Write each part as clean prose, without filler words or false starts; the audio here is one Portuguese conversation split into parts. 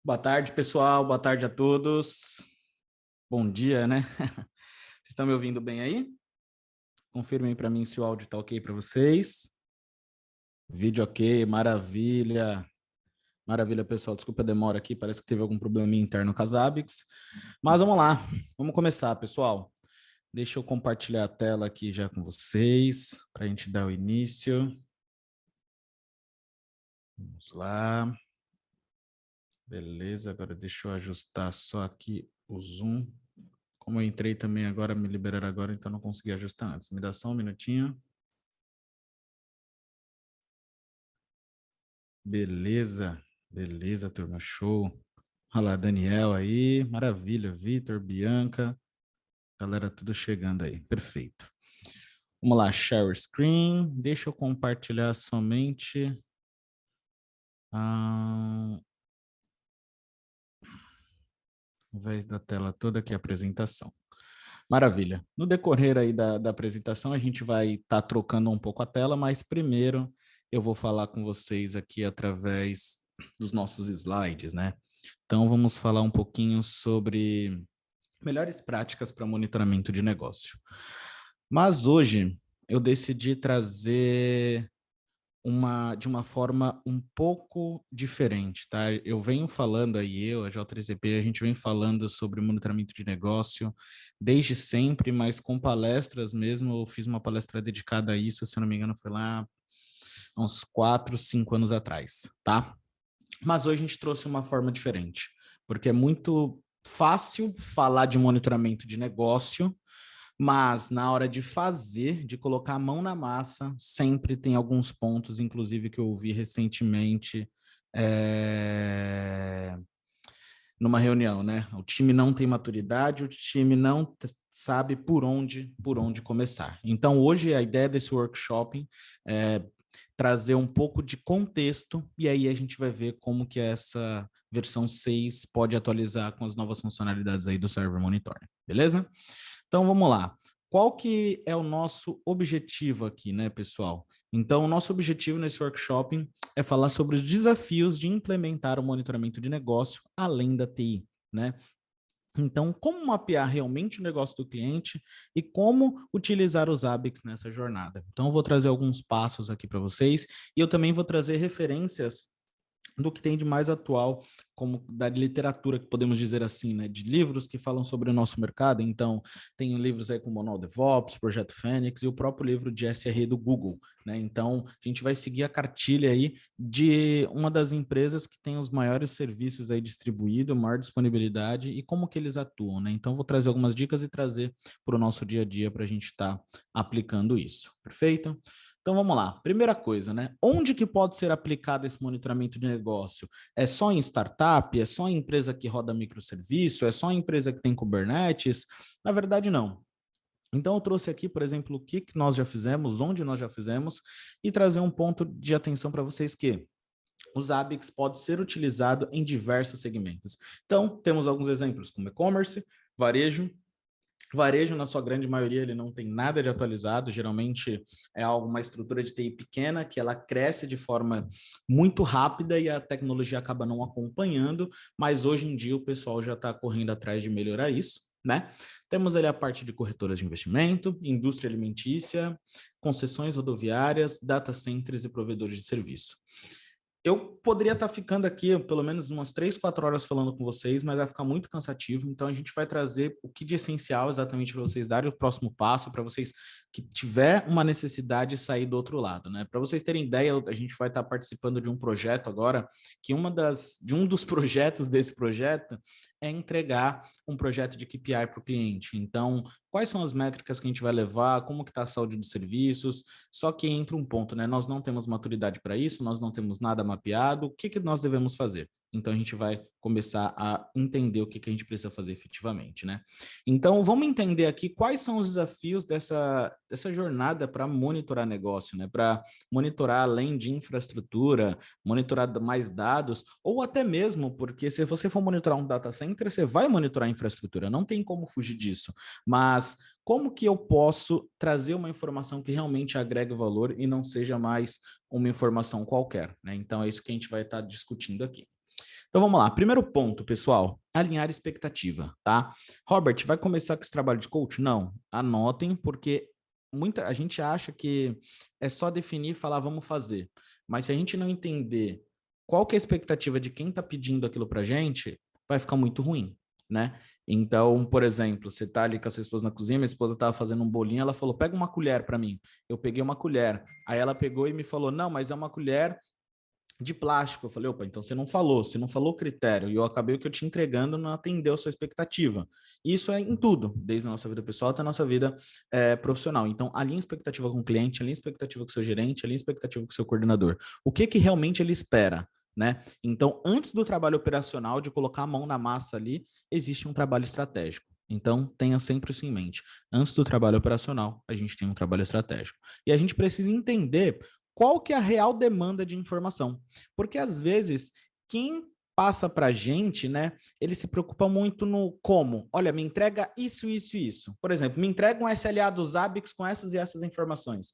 Boa tarde, pessoal. Boa tarde a todos. Bom dia, né? Vocês estão me ouvindo bem aí? Confirmem para mim se o áudio está ok para vocês. Vídeo ok, maravilha. Maravilha, pessoal. Desculpa a demora aqui, parece que teve algum probleminha interno com as Abix. Mas vamos lá, vamos começar, pessoal. Deixa eu compartilhar a tela aqui já com vocês, para a gente dar o início. Vamos lá. Beleza, agora deixa eu ajustar só aqui o zoom. Como eu entrei também agora, me liberaram agora, então não consegui ajustar antes. Me dá só um minutinho. Beleza, beleza, turma, show. Olha lá, Daniel aí, maravilha, Vitor, Bianca, galera tudo chegando aí, perfeito. Vamos lá, share screen, deixa eu compartilhar somente ao invés da tela toda aqui a apresentação. Maravilha. No decorrer aí da apresentação, a gente vai estar trocando um pouco a tela, mas primeiro eu vou falar com vocês aqui através dos nossos slides, né? Então, vamos falar um pouquinho sobre melhores práticas para monitoramento de negócio. Mas hoje eu decidi trazer de uma forma um pouco diferente, tá? Eu venho falando aí, a J3CP, a gente vem falando sobre monitoramento de negócio desde sempre, mas com palestras mesmo. Eu fiz uma palestra dedicada a isso, se eu não me engano, foi lá há uns 4, 5 anos atrás, tá? Mas hoje a gente trouxe uma forma diferente, porque é muito fácil falar de monitoramento de negócio, mas na hora de fazer, de colocar a mão na massa, sempre tem alguns pontos, inclusive que eu ouvi recentemente numa reunião, né? O time não tem maturidade, o time não sabe por onde começar. Então, hoje a ideia desse workshop é trazer um pouco de contexto e aí a gente vai ver como que essa versão 6 pode atualizar com as novas funcionalidades aí do Server Monitoring, beleza? Então, vamos lá. Qual que é o nosso objetivo aqui, né, pessoal? Então, o nosso objetivo nesse workshop é falar sobre os desafios de implementar o monitoramento de negócio além da TI, né? Então, como mapear realmente o negócio do cliente e como utilizar os ABICs nessa jornada. Então, eu vou trazer alguns passos aqui para vocês e eu também vou trazer referências do que tem de mais atual, como da literatura, que podemos dizer assim, né, de livros que falam sobre o nosso mercado. Então, tem livros aí como Manual DevOps, Projeto Fênix e o próprio livro de SRE do Google, né? Então, a gente vai seguir a cartilha aí de uma das empresas que tem os maiores serviços aí distribuídos, maior disponibilidade e como que eles atuam, né? Então, vou trazer algumas dicas e trazer para o nosso dia a dia para a gente estar aplicando isso, perfeito? Então vamos lá. Primeira coisa, né? Onde que pode ser aplicado esse monitoramento de negócio? É só em startup? É só em empresa que roda microserviço? É só em empresa que tem Kubernetes? Na verdade, não. Então eu trouxe aqui, por exemplo, o que nós já fizemos, onde nós já fizemos, e trazer um ponto de atenção para vocês que os ABICs pode ser utilizado em diversos segmentos. Então, temos alguns exemplos como e-commerce, varejo. Varejo, na sua grande maioria, ele não tem nada de atualizado, geralmente é uma estrutura de TI pequena, que ela cresce de forma muito rápida e a tecnologia acaba não acompanhando, mas hoje em dia o pessoal já está correndo atrás de melhorar isso, né? Temos ali a parte de corretoras de investimento, indústria alimentícia, concessões rodoviárias, data centers e provedores de serviço. Eu poderia estar ficando aqui pelo menos umas 3, 4 horas falando com vocês, mas vai ficar muito cansativo. Então, a gente vai trazer o que de essencial exatamente para vocês darem o próximo passo, para vocês que tiver uma necessidade de sair do outro lado, né? Para vocês terem ideia, a gente vai estar participando de um projeto agora, que de um dos projetos desse projeto é entregar um projeto de KPI para o cliente. Então, quais são as métricas que a gente vai levar, como que está a saúde dos serviços, só que entra um ponto, né? Nós não temos maturidade para isso, nós não temos nada mapeado, o que nós devemos fazer? Então, a gente vai começar a entender o que a gente precisa fazer efetivamente, né? Então, vamos entender aqui quais são os desafios dessa jornada para monitorar negócio, né? Para monitorar além de infraestrutura, monitorar mais dados, ou até mesmo, porque se você for monitorar um data center, você vai monitorar a infraestrutura, não tem como fugir disso. Mas como que eu posso trazer uma informação que realmente agregue valor e não seja mais uma informação qualquer, né? Então, é isso que a gente vai estar discutindo aqui. Então vamos lá. Primeiro ponto, pessoal, alinhar expectativa, tá? Robert, vai começar com esse trabalho de coach? Não, anotem, porque a gente acha que é só definir e falar, vamos fazer. Mas se a gente não entender qual que é a expectativa de quem está pedindo aquilo para a gente, vai ficar muito ruim, né? Então, por exemplo, você tá ali com a sua esposa na cozinha, minha esposa estava fazendo um bolinho, ela falou, pega uma colher para mim. Eu peguei uma colher. Aí ela pegou e me falou, não, mas é uma colher de plástico. Eu falei, opa, então você não falou o critério, e eu acabei o que eu te entregando não atendeu a sua expectativa. E isso é em tudo, desde a nossa vida pessoal até a nossa vida profissional. Então, alinhe expectativa com o cliente, alinhe expectativa com o seu gerente, alinhe expectativa com o seu coordenador. O que que realmente ele espera? Né? Então, antes do trabalho operacional, de colocar a mão na massa ali, existe um trabalho estratégico. Então, tenha sempre isso em mente. Antes do trabalho operacional, a gente tem um trabalho estratégico. E a gente precisa entender qual que é a real demanda de informação. Porque, às vezes, quem passa para a gente, né, ele se preocupa muito no como. Olha, me entrega isso, isso e isso. Por exemplo, me entrega um SLA dos Zabbix com essas e essas informações.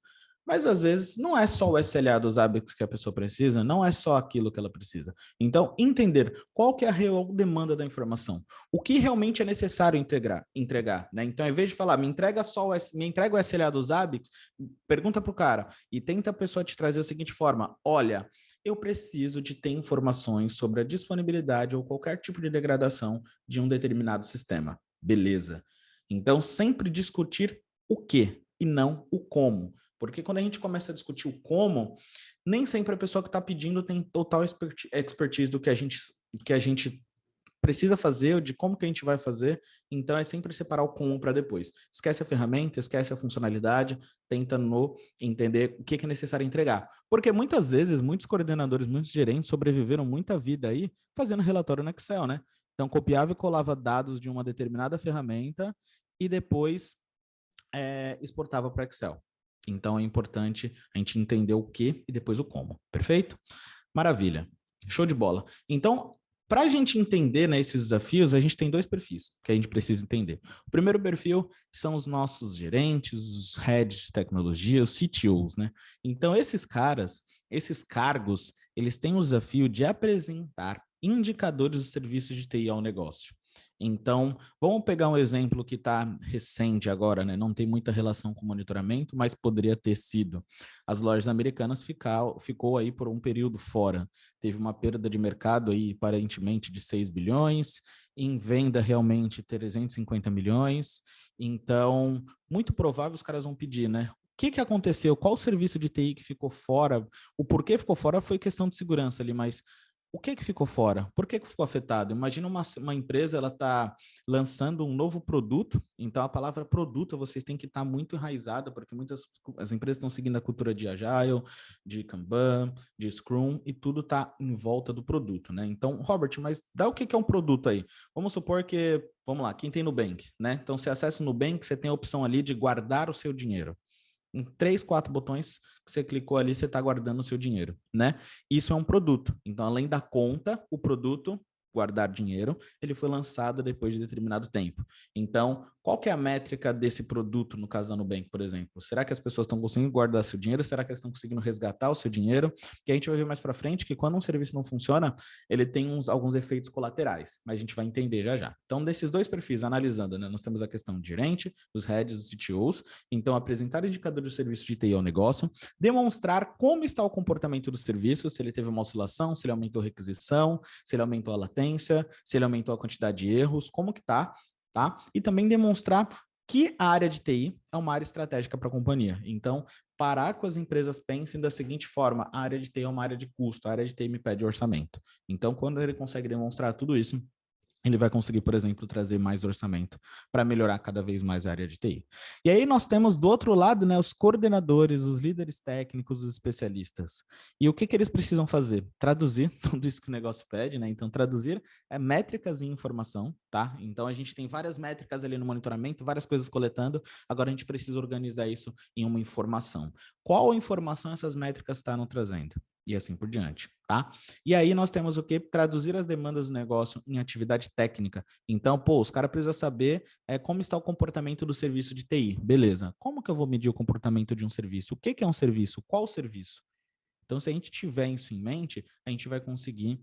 Mas, às vezes, não é só o SLA dos Zabbix que a pessoa precisa, não é só aquilo que ela precisa. Então, entender qual que é a real demanda da informação. O que realmente é necessário entregar, né? Então, ao invés de falar, me entrega o SLA dos Zabbix, pergunta para o cara e tenta a pessoa te trazer da seguinte forma: olha, eu preciso de ter informações sobre a disponibilidade ou qualquer tipo de degradação de um determinado sistema. Beleza. Então, sempre discutir o que e não o como. Porque quando a gente começa a discutir o como, nem sempre a pessoa que está pedindo tem total expertise do que a gente precisa fazer, de como que a gente vai fazer. Então, é sempre separar o como para depois. Esquece a ferramenta, esquece a funcionalidade, tenta entender o que é necessário entregar. Porque muitas vezes, muitos coordenadores, muitos gerentes sobreviveram muita vida aí fazendo relatório no Excel, né? Então, copiava e colava dados de uma determinada ferramenta e depois exportava para Excel. Então, é importante a gente entender o que e depois o como. Perfeito? Maravilha. Show de bola. Então, para a gente entender, né, esses desafios, a gente tem dois perfis que a gente precisa entender. O primeiro perfil são os nossos gerentes, os heads de tecnologia, os CTOs, né? Então, esses caras, esses cargos, eles têm o desafio de apresentar indicadores dos serviços de TI ao negócio. Então, vamos pegar um exemplo que está recente agora, né? Não tem muita relação com monitoramento, mas poderia ter sido. As lojas americanas ficou aí por um período fora. Teve uma perda de mercado aí, aparentemente, de 6 bilhões, em venda realmente 350 milhões. Então, muito provável os caras vão pedir, né? O que aconteceu? Qual o serviço de TI que ficou fora? O porquê ficou fora foi questão de segurança ali, mas o que ficou fora? Por que ficou afetado? Imagina uma empresa, ela está lançando um novo produto, então a palavra produto vocês têm que estar muito enraizada, porque as empresas estão seguindo a cultura de Agile, de Kanban, de Scrum, e tudo está em volta do produto, né? Então, Robert, mas dá o que é um produto aí? Vamos supor que, vamos lá, quem tem Nubank, né? Então, você acessa o Nubank, você tem a opção ali de guardar o seu dinheiro. Em 3, 4 botões que você clicou ali, você está guardando o seu dinheiro, né? Isso é um produto. Então, além da conta, o produto, guardar dinheiro, ele foi lançado depois de determinado tempo. Então, qual que é a métrica desse produto, no caso da Nubank, por exemplo? Será que as pessoas estão conseguindo guardar seu dinheiro? Será que elas estão conseguindo resgatar o seu dinheiro? Que a gente vai ver mais para frente que quando um serviço não funciona, ele tem alguns efeitos colaterais, mas a gente vai entender já já. Então, desses dois perfis, analisando, né, nós temos a questão de gerente, os heads, os CTOs. Então, apresentar indicadores de serviço de TI ao negócio, demonstrar como está o comportamento do serviço, se ele teve uma oscilação, se ele aumentou a requisição, se ele aumentou a latência, se ele aumentou a quantidade de erros, como que tá? E também demonstrar que a área de TI é uma área estratégica para a companhia. Então, parar com as empresas pensem da seguinte forma: a área de TI é uma área de custo, a área de TI me pede orçamento. Então, quando ele consegue demonstrar tudo isso, ele vai conseguir, por exemplo, trazer mais orçamento para melhorar cada vez mais a área de TI. E aí nós temos do outro lado, né, os coordenadores, os líderes técnicos, os especialistas. E o que eles precisam fazer? Traduzir tudo isso que o negócio pede, né? Então, traduzir métricas em informação, tá? Então, a gente tem várias métricas ali no monitoramento, várias coisas coletando, agora a gente precisa organizar isso em uma informação. Qual informação essas métricas estão trazendo? E assim por diante, tá? E aí nós temos o que? Traduzir as demandas do negócio em atividade técnica. Então, os caras precisam saber como está o comportamento do serviço de TI. Beleza. Como que eu vou medir o comportamento de um serviço? O que é um serviço? Qual o serviço? Então, se a gente tiver isso em mente, a gente vai conseguir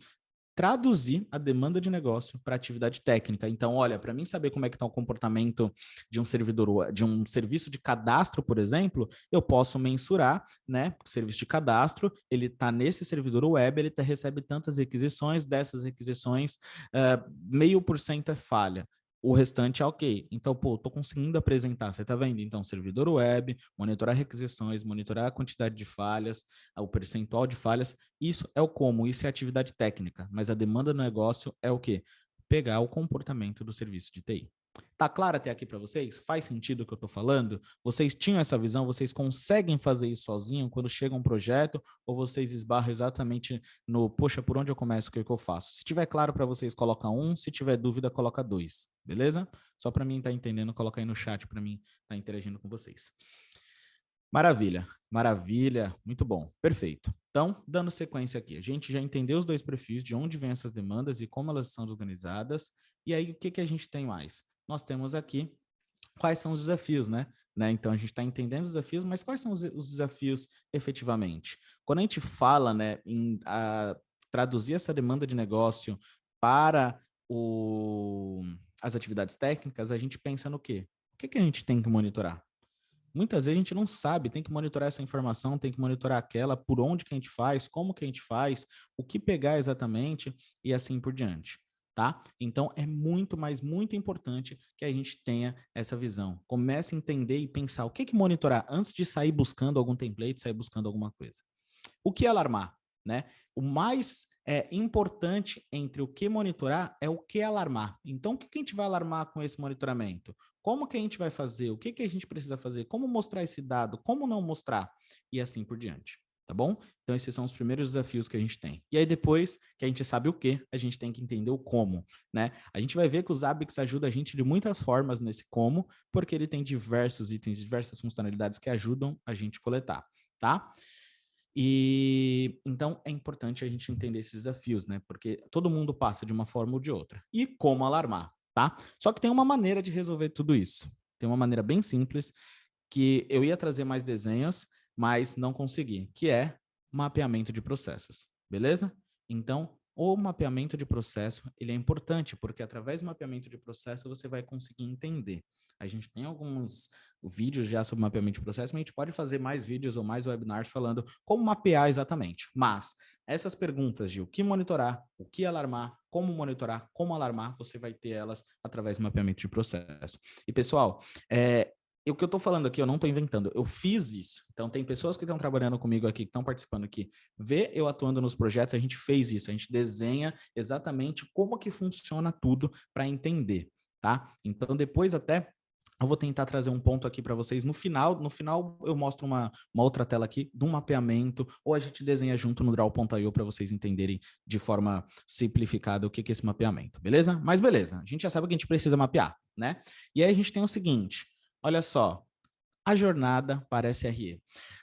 traduzir a demanda de negócio para atividade técnica. Então, olha, para mim saber como é que está o comportamento de um servidor, de um serviço de cadastro, por exemplo, eu posso mensurar, né? O serviço de cadastro, ele está nesse servidor web, ele recebe tantas requisições, dessas requisições, 0,5% é falha. O restante é ok. Então, pô, tô conseguindo apresentar, você tá vendo? Então, servidor web, monitorar requisições, monitorar a quantidade de falhas, o percentual de falhas, isso é o como, isso é atividade técnica, mas a demanda do negócio é o quê? Pegar o comportamento do serviço de TI. Tá claro até aqui para vocês? Faz sentido o que eu estou falando? Vocês tinham essa visão? Vocês conseguem fazer isso sozinho quando chega um projeto? Ou vocês esbarram exatamente no, poxa, por onde eu começo, o que eu faço? Se tiver claro para vocês, coloca 1. Se tiver dúvida, coloca 2. Beleza? Só para mim estar entendendo, coloca aí no chat para mim estar interagindo com vocês. Maravilha, maravilha, muito bom, perfeito. Então, dando sequência aqui, a gente já entendeu os dois perfis, de onde vêm essas demandas e como elas são organizadas. E aí, o que a gente tem mais? Nós temos aqui quais são os desafios, né? Então, a gente está entendendo os desafios, mas quais são os desafios efetivamente? Quando a gente fala, né, em traduzir essa demanda de negócio para as atividades técnicas, a gente pensa no quê? O que a gente tem que monitorar? Muitas vezes a gente não sabe, tem que monitorar essa informação, tem que monitorar aquela, por onde que a gente faz, como que a gente faz, o que pegar exatamente e assim por diante, tá? Então é muito, mas muito importante que a gente tenha essa visão. Comece a entender e pensar o que monitorar antes de sair buscando algum template, sair buscando alguma coisa. O que alarmar, né? O mais importante entre o que monitorar é o que alarmar. Então, o que a gente vai alarmar com esse monitoramento? Como que a gente vai fazer? O que a gente precisa fazer? Como mostrar esse dado? Como não mostrar? E assim por diante. Tá bom? Então, esses são os primeiros desafios que a gente tem. E aí, depois que a gente sabe o que, a gente tem que entender o como, né? A gente vai ver que o Zabbix ajuda a gente de muitas formas nesse como, porque ele tem diversos itens, diversas funcionalidades que ajudam a gente coletar, tá? E então é importante a gente entender esses desafios, né? Porque todo mundo passa de uma forma ou de outra. E como alarmar, tá? Só que tem uma maneira de resolver tudo isso. Tem uma maneira bem simples que eu ia trazer mais desenhos, mas não consegui, que é mapeamento de processos, beleza? Então, o mapeamento de processo, ele é importante, porque através do mapeamento de processo você vai conseguir entender. A gente tem alguns vídeos já sobre mapeamento de processo, mas a gente pode fazer mais vídeos ou mais webinars falando como mapear exatamente. Mas essas perguntas de o que monitorar, o que alarmar, como alarmar, você vai ter elas através do mapeamento de processo. E, pessoal, o que eu estou falando aqui, eu não estou inventando, eu fiz isso. Então, tem pessoas que estão trabalhando comigo aqui, que estão participando aqui, vê eu atuando nos projetos, a gente fez isso, a gente desenha exatamente como que funciona tudo para entender, tá? Então, depois até eu vou tentar trazer um ponto aqui para vocês. No final eu mostro uma outra tela aqui de um mapeamento, ou a gente desenha junto no Draw.io para vocês entenderem de forma simplificada o que é esse mapeamento, beleza? Mas beleza, a gente já sabe o que a gente precisa mapear, né? E aí a gente tem o seguinte, olha só, a jornada para SRE.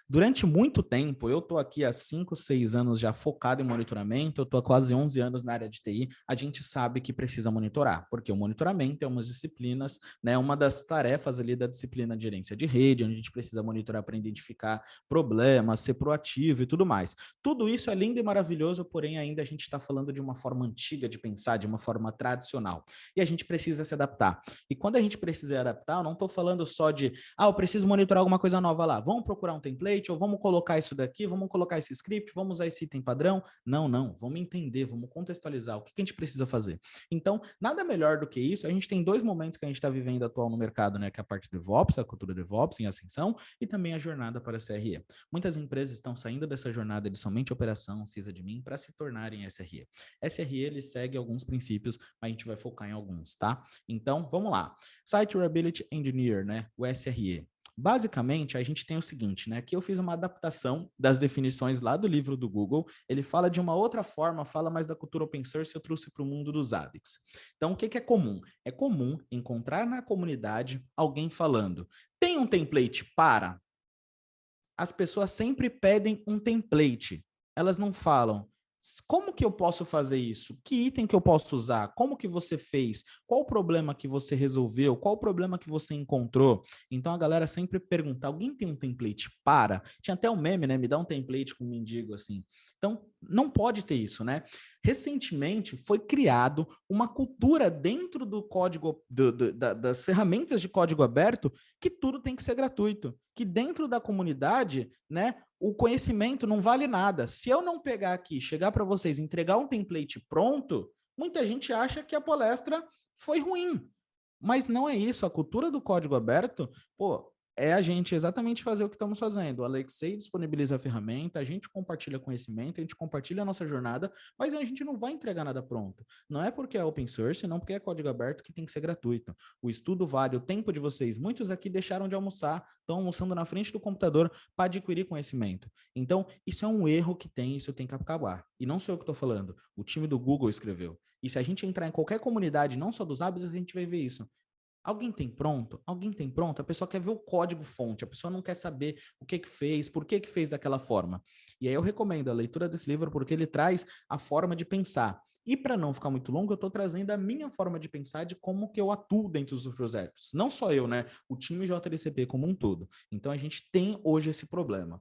Durante muito tempo, eu estou aqui há 5, 6 anos já focado em monitoramento, eu estou há quase 11 anos na área de TI, a gente sabe que precisa monitorar, porque o monitoramento é uma das disciplinas, né, uma das tarefas ali da disciplina de gerência de rede, onde a gente precisa monitorar para identificar problemas, ser proativo e tudo mais. Tudo isso é lindo e maravilhoso, porém ainda a gente está falando de uma forma antiga de pensar, de uma forma tradicional, e a gente precisa se adaptar. E quando a gente precisa adaptar, eu não estou falando só de, eu preciso monitorar alguma coisa nova lá, vamos procurar um template, ou vamos colocar isso daqui, vamos colocar esse script, vamos usar esse item padrão. Não, vamos entender, vamos contextualizar o que a gente precisa fazer. Então, nada melhor do que isso, a gente tem 2 momentos que a gente está vivendo atual no mercado, né, que é a parte DevOps, a cultura DevOps em ascensão, e também a jornada para CRE. Muitas empresas estão saindo dessa jornada de somente operação, sysadmin, para se tornarem SRE. SRE, ele segue alguns princípios, mas a gente vai focar em alguns, tá? Então, vamos lá. Site Reliability Engineer, né, o SRE. Basicamente, a gente tem o seguinte, né? Aqui eu fiz uma adaptação das definições lá do livro do Google. Ele fala de uma outra forma, fala mais da cultura open source, eu trouxe para o mundo dos Zabbix. Então, o que é comum? É comum encontrar na comunidade alguém falando, tem um template para? As pessoas sempre pedem um template. Elas não falam, como que eu posso fazer isso? Que item que eu posso usar? Como que você fez? Qual o problema que você resolveu? Qual o problema que você encontrou? Então a galera sempre pergunta, alguém tem um template para? Tinha até um meme, né? Me dá um template com um mendigo assim. Então, não pode ter isso, né? Recentemente, foi criado uma cultura dentro do código, das ferramentas de código aberto, que tudo tem que ser gratuito, que dentro da comunidade, né, o conhecimento não vale nada. Se eu não pegar aqui, chegar para vocês, entregar um template pronto, muita gente acha que a palestra foi ruim. Mas não é isso. A cultura do código aberto, pô, é a gente exatamente fazer o que estamos fazendo. O Alexei disponibiliza a ferramenta, a gente compartilha conhecimento, a gente compartilha a nossa jornada, mas a gente não vai entregar nada pronto. Não é porque é open source, não porque é código aberto que tem que ser gratuito. O estudo vale o tempo de vocês. Muitos aqui deixaram de almoçar, estão almoçando na frente do computador para adquirir conhecimento. Então, isso é um erro que tem, isso tem que acabar. E não sou eu que estou falando, o time do Google escreveu. E se a gente entrar em qualquer comunidade, não só dos hábitos, a gente vai ver isso. Alguém tem pronto? Alguém tem pronto? A pessoa quer ver o código-fonte, a pessoa não quer saber o que fez, por que fez daquela forma. E aí eu recomendo a leitura desse livro porque ele traz a forma de pensar. E para não ficar muito longo, eu estou trazendo a minha forma de pensar de como que eu atuo dentro dos projetos. Não só eu, né? O time JLCP como um todo. Então a gente tem hoje esse problema.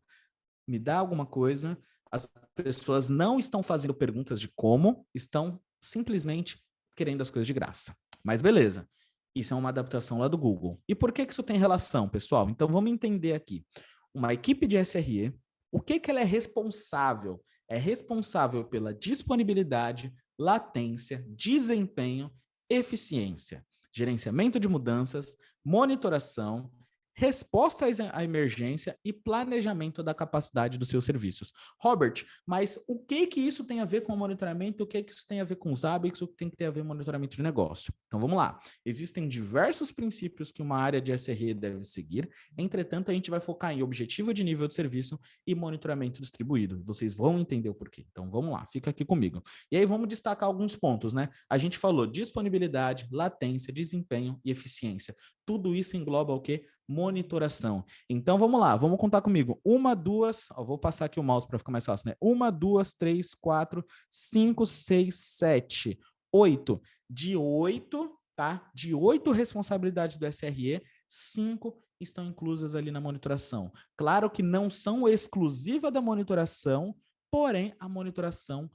Me dá alguma coisa, as pessoas não estão fazendo perguntas de como, estão simplesmente querendo as coisas de graça. Mas beleza. Isso é uma adaptação lá do Google. E por que isso tem relação, pessoal? Então vamos entender aqui. Uma equipe de SRE, o que ela é responsável? É responsável pela disponibilidade, latência, desempenho, eficiência, gerenciamento de mudanças, monitoração, resposta à emergência e planejamento da capacidade dos seus serviços. Robert, mas o que isso tem a ver com o monitoramento? O que isso tem a ver com os hábitos? O que tem que ter a ver com o monitoramento de negócio? Então vamos lá. Existem diversos princípios que uma área de SRE deve seguir. Entretanto, a gente vai focar em objetivo de nível de serviço e monitoramento distribuído. Vocês vão entender o porquê. Então vamos lá, fica aqui comigo. E aí vamos destacar alguns pontos, né? A gente falou disponibilidade, latência, desempenho e eficiência. Tudo isso engloba o quê? Monitoração. Então, vamos lá, vamos contar comigo. 1, 2, vou passar aqui o mouse para ficar mais fácil, né? 1, 2, 3, 4, 5, 6, 7, 8. De 8, tá? De 8 responsabilidades do SRE, 5 estão inclusas ali na monitoração. Claro que não são exclusivas da monitoração, porém, a monitoração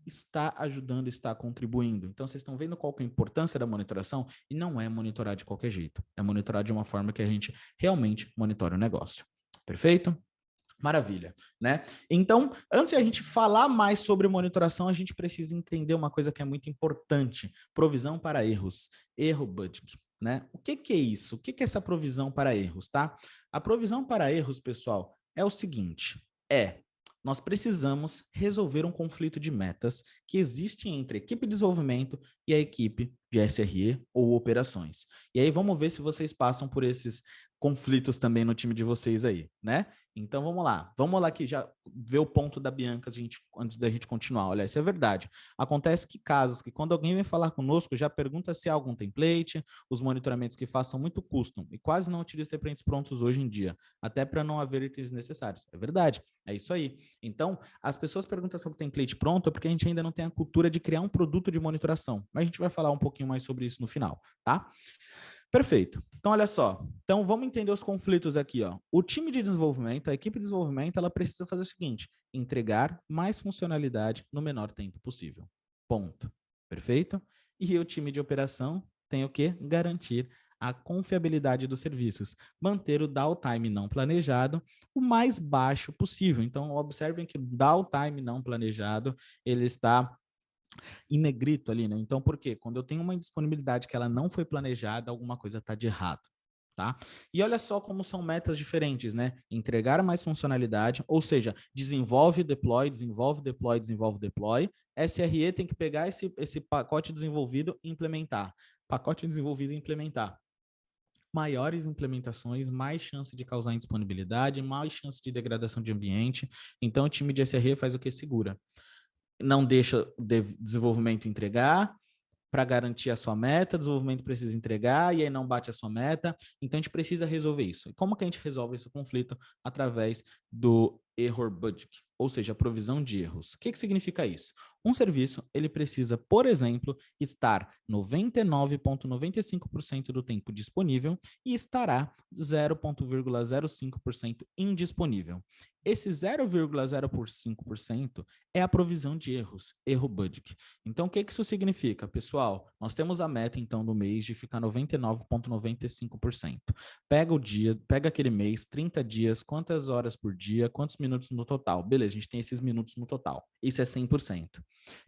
está ajudando, está contribuindo. Então, vocês estão vendo qual que é a importância da monitoração? E não é monitorar de qualquer jeito. É monitorar de uma forma que a gente realmente monitore o negócio. Perfeito? Maravilha, né? Então, antes de a gente falar mais sobre monitoração, a gente precisa entender uma coisa que é muito importante. Provisão para erros. Erro budget, né? O que é isso? O que é essa provisão para erros, tá? A provisão para erros, pessoal, é o seguinte. Nós precisamos resolver um conflito de metas que existe entre a equipe de desenvolvimento e a equipe de SRE ou operações. E aí vamos ver se vocês passam por esses conflitos também no time de vocês aí, né? Então vamos lá aqui já ver o ponto da Bianca antes da gente continuar. Olha, isso é verdade. Acontece que casos que quando alguém vem falar conosco, já pergunta se há algum template, os monitoramentos que façam muito custom e quase não utilizam templates prontos hoje em dia, até para não haver itens necessários. É verdade, é isso aí. Então, as pessoas perguntam sobre template pronto porque a gente ainda não tem a cultura de criar um produto de monitoração, mas a gente vai falar um pouquinho mais sobre isso no final, tá? Perfeito. Então, olha só. Então, vamos entender os conflitos aqui, ó. O time de desenvolvimento, a equipe de desenvolvimento, ela precisa fazer o seguinte: entregar mais funcionalidade no menor tempo possível. Ponto. Perfeito? E o time de operação tem o quê? Garantir a confiabilidade dos serviços, manter o downtime não planejado o mais baixo possível. Então, observem que o downtime não planejado, ele está em negrito ali, né? Então, por quê? Quando eu tenho uma indisponibilidade que ela não foi planejada, alguma coisa está de errado, tá? E olha só como são metas diferentes, né? Entregar mais funcionalidade, ou seja, desenvolve, deploy, desenvolve, deploy, desenvolve, deploy. SRE tem que pegar esse pacote desenvolvido e implementar. Pacote desenvolvido e implementar. Maiores implementações, mais chance de causar indisponibilidade, mais chance de degradação de ambiente. Então, o time de SRE faz o que? Segura. Não deixa o desenvolvimento entregar para garantir a sua meta, desenvolvimento precisa entregar e aí não bate a sua meta. Então, a gente precisa resolver isso. E como que a gente resolve esse conflito? Através do error budget, ou seja, a provisão de erros. O que significa isso? Um serviço, ele precisa, por exemplo, estar 99,95% do tempo disponível e estará 0,05% indisponível. Esse 0,05% é a provisão de erros, erro budget. Então, o que isso significa? Pessoal, nós temos a meta, então, do mês de ficar 99,95%. Pega o dia, pega aquele mês, 30 dias, quantas horas por dia, quantos minutos no total. Beleza, a gente tem esses minutos no total. Isso é 100%.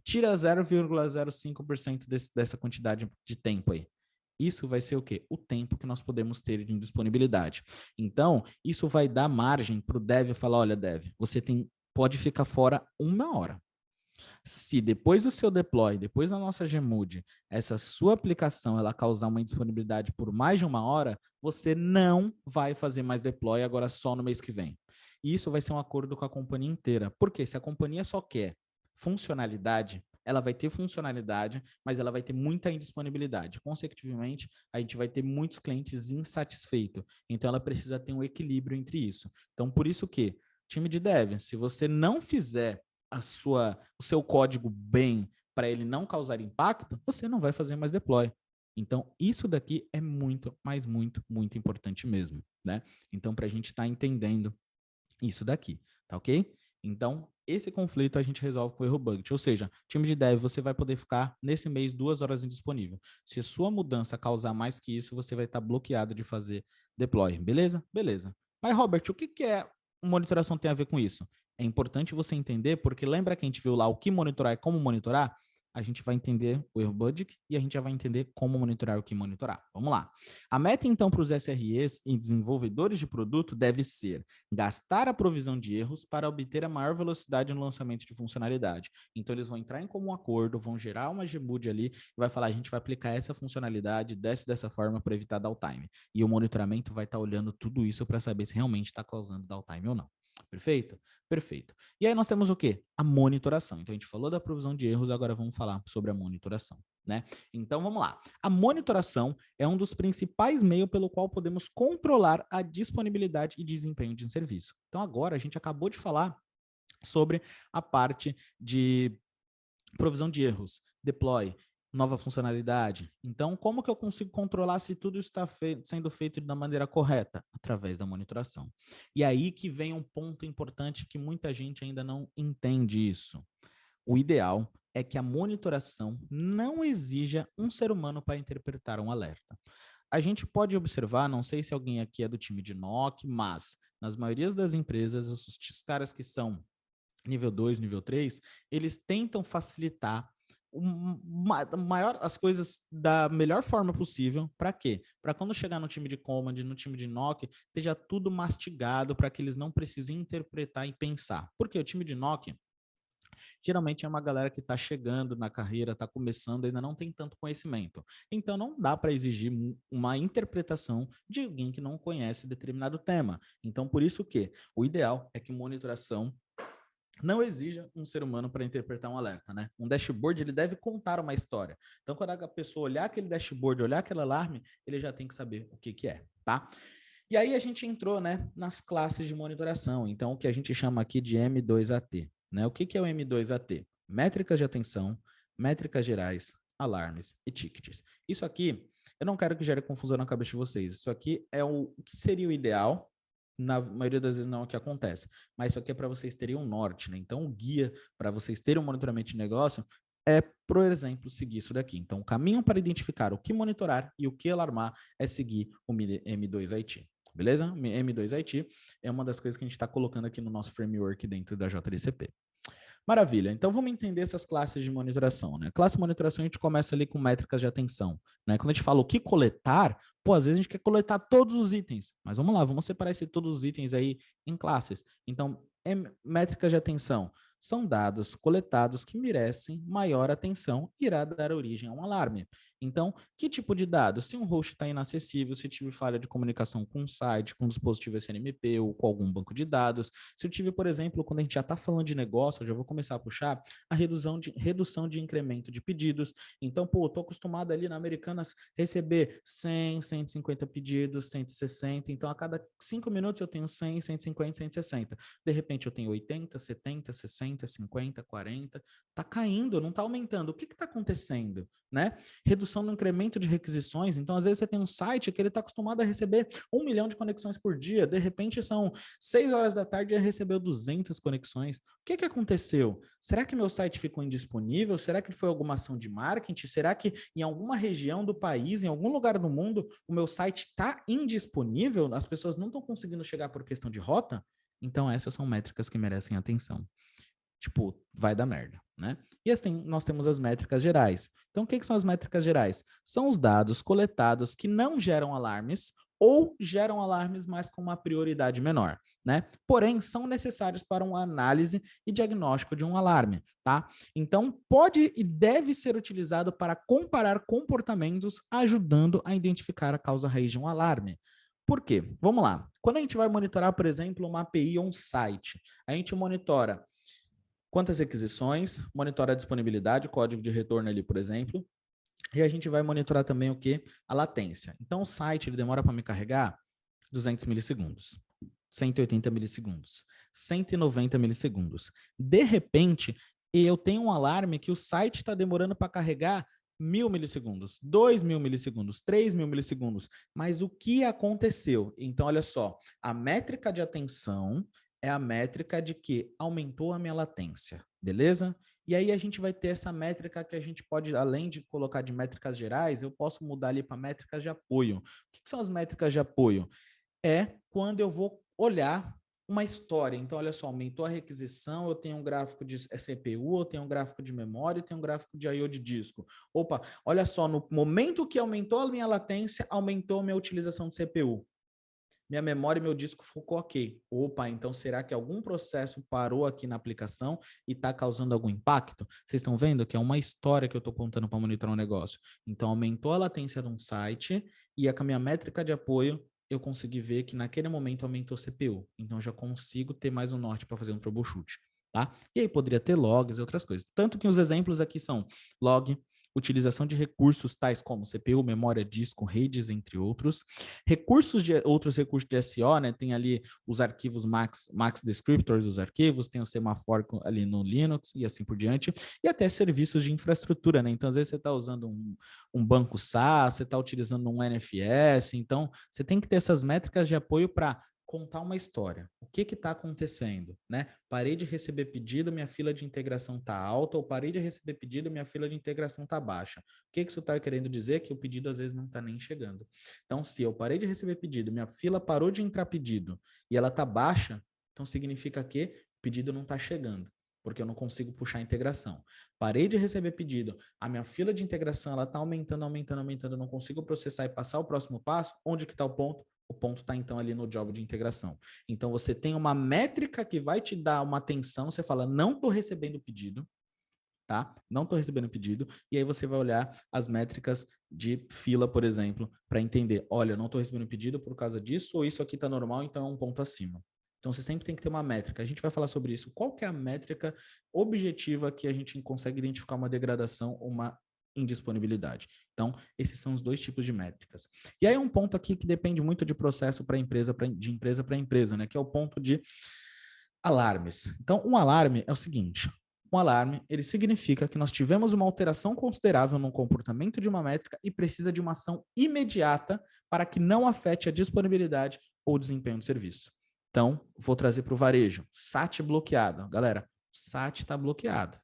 Tira 0,05% dessa quantidade de tempo aí. Isso vai ser o quê? O tempo que nós podemos ter de disponibilidade. Então, isso vai dar margem para o dev falar, olha, dev, você pode ficar fora 1 hora. Se depois do seu deploy, depois da nossa Gmood, essa sua aplicação ela causar uma indisponibilidade por mais de 1 hora, você não vai fazer mais deploy agora só no mês que vem. E isso vai ser um acordo com a companhia inteira. Porque se a companhia só quer funcionalidade, ela vai ter funcionalidade, mas ela vai ter muita indisponibilidade. Consecutivamente, a gente vai ter muitos clientes insatisfeitos. Então, ela precisa ter um equilíbrio entre isso. Então, por isso que, time de dev, se você não fizer o seu código bem para ele não causar impacto, você não vai fazer mais deploy. Então, isso daqui é muito, mas muito, muito importante mesmo, né? Então, para a gente estar entendendo isso daqui, tá ok? Então, esse conflito a gente resolve com o erro budget, ou seja, time de dev, você vai poder ficar nesse mês 2 horas indisponível. Se a sua mudança causar mais que isso, você vai estar bloqueado de fazer deploy, beleza? Beleza. Mas, Robert, o que monitoração tem a ver com isso? É importante você entender, porque lembra que a gente viu lá o que monitorar e como monitorar? A gente vai entender o erro budget e a gente já vai entender como monitorar o que monitorar. Vamos lá. A meta, então, para os SREs e desenvolvedores de produto deve ser gastar a provisão de erros para obter a maior velocidade no lançamento de funcionalidade. Então, eles vão entrar em comum acordo, vão gerar uma Gmood ali e vai falar, a gente vai aplicar essa funcionalidade dessa forma para evitar downtime. E o monitoramento vai estar olhando tudo isso para saber se realmente está causando downtime ou não. Perfeito? Perfeito. E aí nós temos o quê? A monitoração. Então, a gente falou da provisão de erros, agora vamos falar sobre a monitoração, né? Então, vamos lá. A monitoração é um dos principais meios pelo qual podemos controlar a disponibilidade e desempenho de um serviço. Então, agora a gente acabou de falar sobre a parte de provisão de erros, deploy, nova funcionalidade. Então, como que eu consigo controlar se tudo está sendo feito da maneira correta? Através da monitoração. E aí que vem um ponto importante que muita gente ainda não entende isso. O ideal é que a monitoração não exija um ser humano para interpretar um alerta. A gente pode observar, não sei se alguém aqui é do time de NOC, mas nas maiorias das empresas, os caras que são nível 2, nível 3, eles tentam facilitar as coisas da melhor forma possível. Para quê? Para quando chegar no time de Command, no time de NOC, esteja tudo mastigado para que eles não precisem interpretar e pensar. Porque o time de NOC geralmente é uma galera que está chegando na carreira, está começando, ainda não tem tanto conhecimento. Então, não dá para exigir uma interpretação de alguém que não conhece determinado tema. Então, por isso que o ideal é que monitoração não exija um ser humano para interpretar um alerta, né? Um dashboard, ele deve contar uma história. Então, quando a pessoa olhar aquele dashboard, olhar aquele alarme, ele já tem que saber o que é, tá? E aí a gente entrou, né, nas classes de monitoração. Então, o que a gente chama aqui de M2AT, né? O que é o M2AT? Métricas de atenção, métricas gerais, alarmes e tickets. Isso aqui, eu não quero que gere confusão na cabeça de vocês. Isso aqui é o que seria o ideal. Na maioria das vezes não é o que acontece, mas isso aqui é para vocês terem um norte, né? Então, o guia para vocês terem um monitoramento de negócio é, por exemplo, seguir isso daqui. Então, o caminho para identificar o que monitorar e o que alarmar é seguir o M2IT, beleza? M2IT é uma das coisas que a gente está colocando aqui no nosso framework dentro da JDCP. Maravilha, então vamos entender essas classes de monitoração, né? Classe de monitoração a gente começa ali com métricas de atenção, né? Quando a gente fala o que coletar, pô, às vezes a gente quer coletar todos os itens, mas vamos lá, vamos separar todos os itens aí em classes. Então, métricas de atenção são dados coletados que merecem maior atenção e irá dar origem a um alarme. Então, que tipo de dados? Se um host está inacessível, se eu tive falha de comunicação com um site, com um dispositivo SNMP ou com algum banco de dados, se eu tive, por exemplo, quando a gente já está falando de negócio, eu já vou começar a puxar a redução de incremento de pedidos. Então, pô, estou acostumado ali na Americanas receber 100, 150 pedidos, 160. Então, a cada 5 minutos eu tenho 100, 150, 160. De repente, eu tenho 80, 70, 60, 50, 40. Está caindo, não está aumentando. O que está acontecendo? Né? Redução no incremento de requisições. Então, às vezes, você tem um site que ele está acostumado a receber 1 milhão de conexões por dia. De repente, são 6 horas da tarde e ele recebeu 200 conexões. O que aconteceu? Será que meu site ficou indisponível? Será que foi alguma ação de marketing? Será que em alguma região do país, em algum lugar do mundo, o meu site está indisponível? As pessoas não estão conseguindo chegar por questão de rota? Então, essas são métricas que merecem atenção. Tipo, vai dar merda, né? E assim, nós temos as métricas gerais. Então, o que são as métricas gerais? São os dados coletados que não geram alarmes ou geram alarmes, mas com uma prioridade menor, né? Porém, são necessários para uma análise e diagnóstico de um alarme, tá? Então, pode e deve ser utilizado para comparar comportamentos, ajudando a identificar a causa raiz de um alarme. Por quê? Vamos lá. Quando a gente vai monitorar, por exemplo, uma API ou um site, a gente monitora quantas requisições, monitora a disponibilidade, código de retorno ali, por exemplo, e a gente vai monitorar também o que? A latência. Então, o site ele demora para me carregar 200 milissegundos, 180 milissegundos, 190 milissegundos. De repente, eu tenho um alarme que o site está demorando para carregar 1.000 milissegundos, 2.000 milissegundos, 3.000 milissegundos. Mas o que aconteceu? Então, olha só, a métrica de atenção é a métrica de que aumentou a minha latência, beleza? E aí a gente vai ter essa métrica que a gente pode, além de colocar de métricas gerais, eu posso mudar ali para métricas de apoio. O que são as métricas de apoio? É quando eu vou olhar uma história. Então, olha só, aumentou a requisição, eu tenho um gráfico de CPU, eu tenho um gráfico de memória, eu tenho um gráfico de I/O de disco. Opa, olha só, no momento que aumentou a minha latência, aumentou a minha utilização de CPU. Minha memória e meu disco ficou ok. Opa, então será que algum processo parou aqui na aplicação e está causando algum impacto? Vocês estão vendo que é uma história que eu estou contando para monitorar um negócio. Então, aumentou a latência de um site e com a minha métrica de apoio, eu consegui ver que naquele momento aumentou o CPU. Então, eu já consigo ter mais um norte para fazer um troubleshoot. Tá? E aí poderia ter logs e outras coisas. Tanto que os exemplos aqui são log, utilização de recursos tais como CPU, memória, disco, redes, entre outros. Outros recursos de SEO, né? Tem ali os arquivos Max Descriptors dos arquivos, tem o semaphore ali no Linux e assim por diante, e até serviços de infraestrutura, né? Então, às vezes você está usando um banco SaaS, você está utilizando um NFS, então você tem que ter essas métricas de apoio para contar uma história. O que está acontecendo, né? Parei de receber pedido, minha fila de integração está alta, ou parei de receber pedido, minha fila de integração está baixa. O que isso está querendo dizer? Que o pedido às vezes não está nem chegando. Então, se eu parei de receber pedido, minha fila parou de entrar pedido e ela está baixa, então significa que o pedido não está chegando, porque eu não consigo puxar a integração. Parei de receber pedido, a minha fila de integração ela está aumentando, eu não consigo processar e passar o próximo passo. Onde que está o ponto? O ponto está, então, ali no job de integração. Então, você tem uma métrica que vai te dar uma atenção, você fala, não estou recebendo pedido, tá? Não estou recebendo pedido, e aí você vai olhar as métricas de fila, por exemplo, para entender, olha, eu não estou recebendo pedido por causa disso, ou isso aqui está normal, então é um ponto acima. Então, você sempre tem que ter uma métrica. A gente vai falar sobre isso. Qual que é a métrica objetiva que a gente consegue identificar uma degradação ou uma indisponibilidade? Então, esses são os dois tipos de métricas. E aí um ponto aqui que depende muito de processo para empresa, de empresa para empresa, né? Que é o ponto de alarmes. Então, um alarme é o seguinte: um alarme, ele significa que nós tivemos uma alteração considerável no comportamento de uma métrica e precisa de uma ação imediata para que não afete a disponibilidade ou desempenho do serviço. Então, vou trazer para o varejo. SAT bloqueado. Galera, o SAT está bloqueado.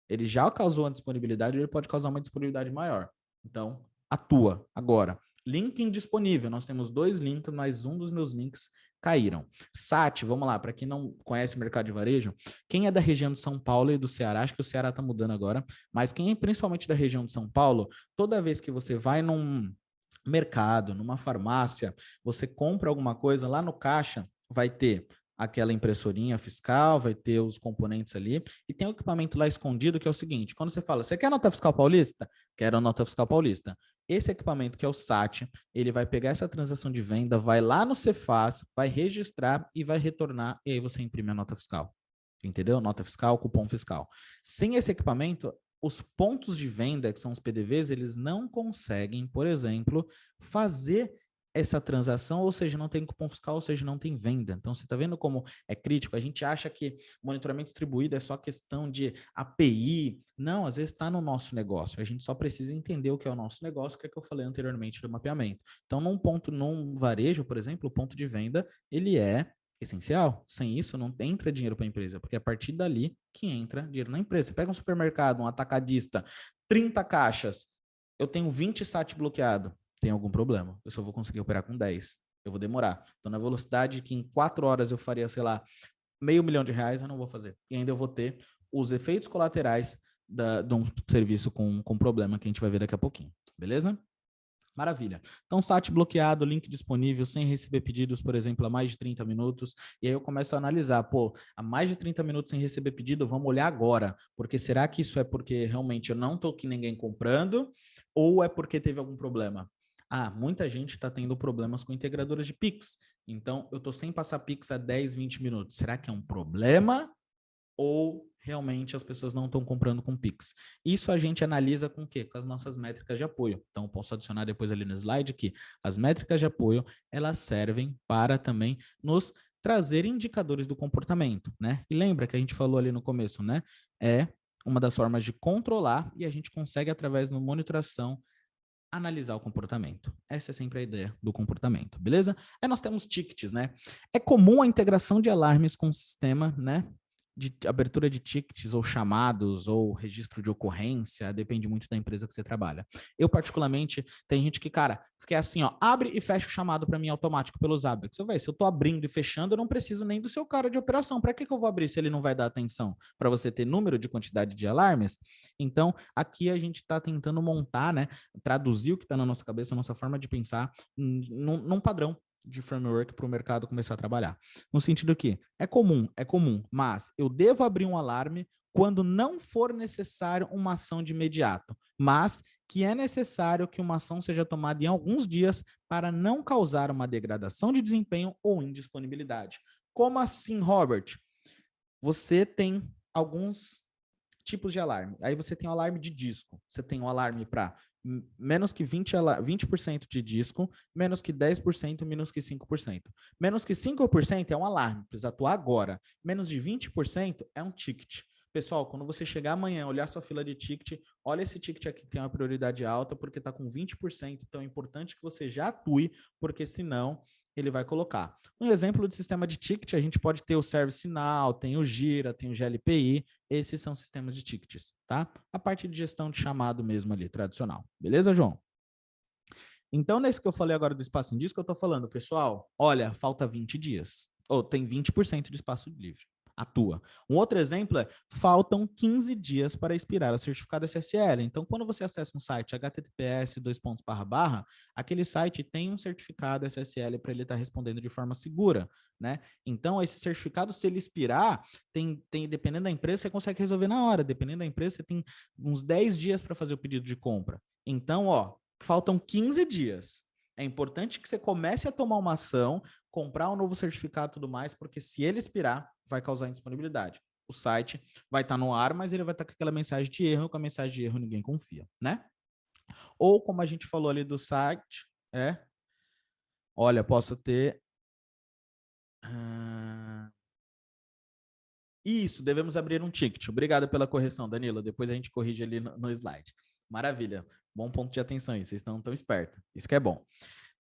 Ele já causou uma disponibilidade, ele pode causar uma disponibilidade maior. Então, atua agora. Link indisponível. Nós temos 2 links, mas um dos meus links caíram. SAT, vamos lá, para quem não conhece o mercado de varejo, quem é da região de São Paulo e do Ceará, acho que o Ceará está mudando agora, mas quem é principalmente da região de São Paulo, toda vez que você vai num mercado, numa farmácia, você compra alguma coisa, lá no caixa vai ter aquela impressorinha fiscal, vai ter os componentes ali, e tem o equipamento lá escondido que é o seguinte, quando você fala, você quer a nota fiscal paulista? Quero a nota fiscal paulista. Esse equipamento que é o SAT, ele vai pegar essa transação de venda, vai lá no Cefaz, vai registrar e vai retornar, e aí você imprime a nota fiscal. Entendeu? Nota fiscal, cupom fiscal. Sem esse equipamento, os pontos de venda, que são os PDVs, eles não conseguem, por exemplo, fazer essa transação, ou seja, não tem cupom fiscal, ou seja, não tem venda. Então, você está vendo como é crítico? A gente acha que monitoramento distribuído é só questão de API. Não, às vezes está no nosso negócio. A gente só precisa entender o que é o nosso negócio, que é que eu falei anteriormente do mapeamento. Então, num varejo, por exemplo, o ponto de venda, ele é essencial. Sem isso, não entra dinheiro para a empresa, porque é a partir dali que entra dinheiro na empresa. Você pega um supermercado, um atacadista, 30 caixas, eu tenho 20 SAT bloqueado, tem algum problema. Eu só vou conseguir operar com 10. Eu vou demorar. Então, na velocidade que em 4 horas eu faria, sei lá, R$500 mil, eu não vou fazer. E ainda eu vou ter os efeitos colaterais de um serviço com problema que a gente vai ver daqui a pouquinho. Beleza? Maravilha. Então, SAT bloqueado, link disponível, sem receber pedidos, por exemplo, há mais de 30 minutos. E aí eu começo a analisar, pô, há mais de 30 minutos sem receber pedido, vamos olhar agora. Porque será que isso é porque realmente eu não estou com ninguém comprando ou é porque teve algum problema? Ah, muita gente está tendo problemas com integradoras de Pix. Então, eu estou sem passar Pix há 10, 20 minutos. Será que é um problema? Ou realmente as pessoas não estão comprando com Pix. Isso a gente analisa com o quê? Com as nossas métricas de apoio. Então, posso adicionar depois ali no slide que as métricas de apoio, elas servem para também nos trazer indicadores do comportamento, né? E lembra que a gente falou ali no começo, né? É uma das formas de controlar e a gente consegue, através da monitoração, analisar o comportamento. Essa é sempre a ideia do comportamento, beleza? Aí nós temos tickets, né? É comum a integração de alarmes com o sistema, né? De abertura de tickets ou chamados ou registro de ocorrência, depende muito da empresa que você trabalha. Eu, particularmente, tem gente que, cara, fica assim, ó, abre e fecha o chamado para mim automático pelos Zabbix. Se eu tô abrindo e fechando, eu não preciso nem do seu cara de operação. Para que eu vou abrir se ele não vai dar atenção? Para você ter número de quantidade de alarmes? Então, aqui a gente está tentando montar, né, traduzir o que está na nossa cabeça, a nossa forma de pensar, num padrão de framework para o mercado começar a trabalhar. No sentido que é comum, mas eu devo abrir um alarme quando não for necessário uma ação de imediato, mas que é necessário que uma ação seja tomada em alguns dias para não causar uma degradação de desempenho ou indisponibilidade. Como assim, Robert? Você tem alguns tipos de alarme. Aí você tem o alarme de disco. Você tem um alarme para menos que 20% de disco, menos que 10%, menos que 5%. Menos que 5% é um alarme, precisa atuar agora. Menos de 20% é um ticket. Pessoal, quando você chegar amanhã, olhar sua fila de ticket, olha esse ticket aqui que tem uma prioridade alta, porque está com 20%, então é importante que você já atue, porque senão ele vai colocar. Um exemplo de sistema de ticket, a gente pode ter o ServiceNow, tem o Gira, tem o GLPI, esses são sistemas de tickets, tá? A parte de gestão de chamado mesmo ali, tradicional. Beleza, João? Então, nesse que eu falei agora do espaço em disco, eu tô falando, pessoal, olha, falta 20 dias. Ou tem 20% de espaço livre. Atua. Um outro exemplo é, faltam 15 dias para expirar o certificado SSL. Então, quando você acessa um site https://, aquele site tem um certificado SSL para ele estar respondendo de forma segura, né? Então, esse certificado, se ele expirar, dependendo da empresa, você consegue resolver na hora. Dependendo da empresa, você tem uns 10 dias para fazer o pedido de compra. Então, ó, faltam 15 dias. É importante que você comece a tomar uma ação, comprar um novo certificado e tudo mais, porque se ele expirar, vai causar indisponibilidade. O site vai estar no ar, mas ele vai estar com aquela mensagem de erro, com a mensagem de erro ninguém confia, né? Ou como a gente falou ali do site, olha, posso ter... Isso, devemos abrir um ticket. Obrigado pela correção, Danilo. Depois a gente corrige ali no slide. Maravilha. Bom ponto de atenção aí. Vocês estão tão espertos. Isso que é bom.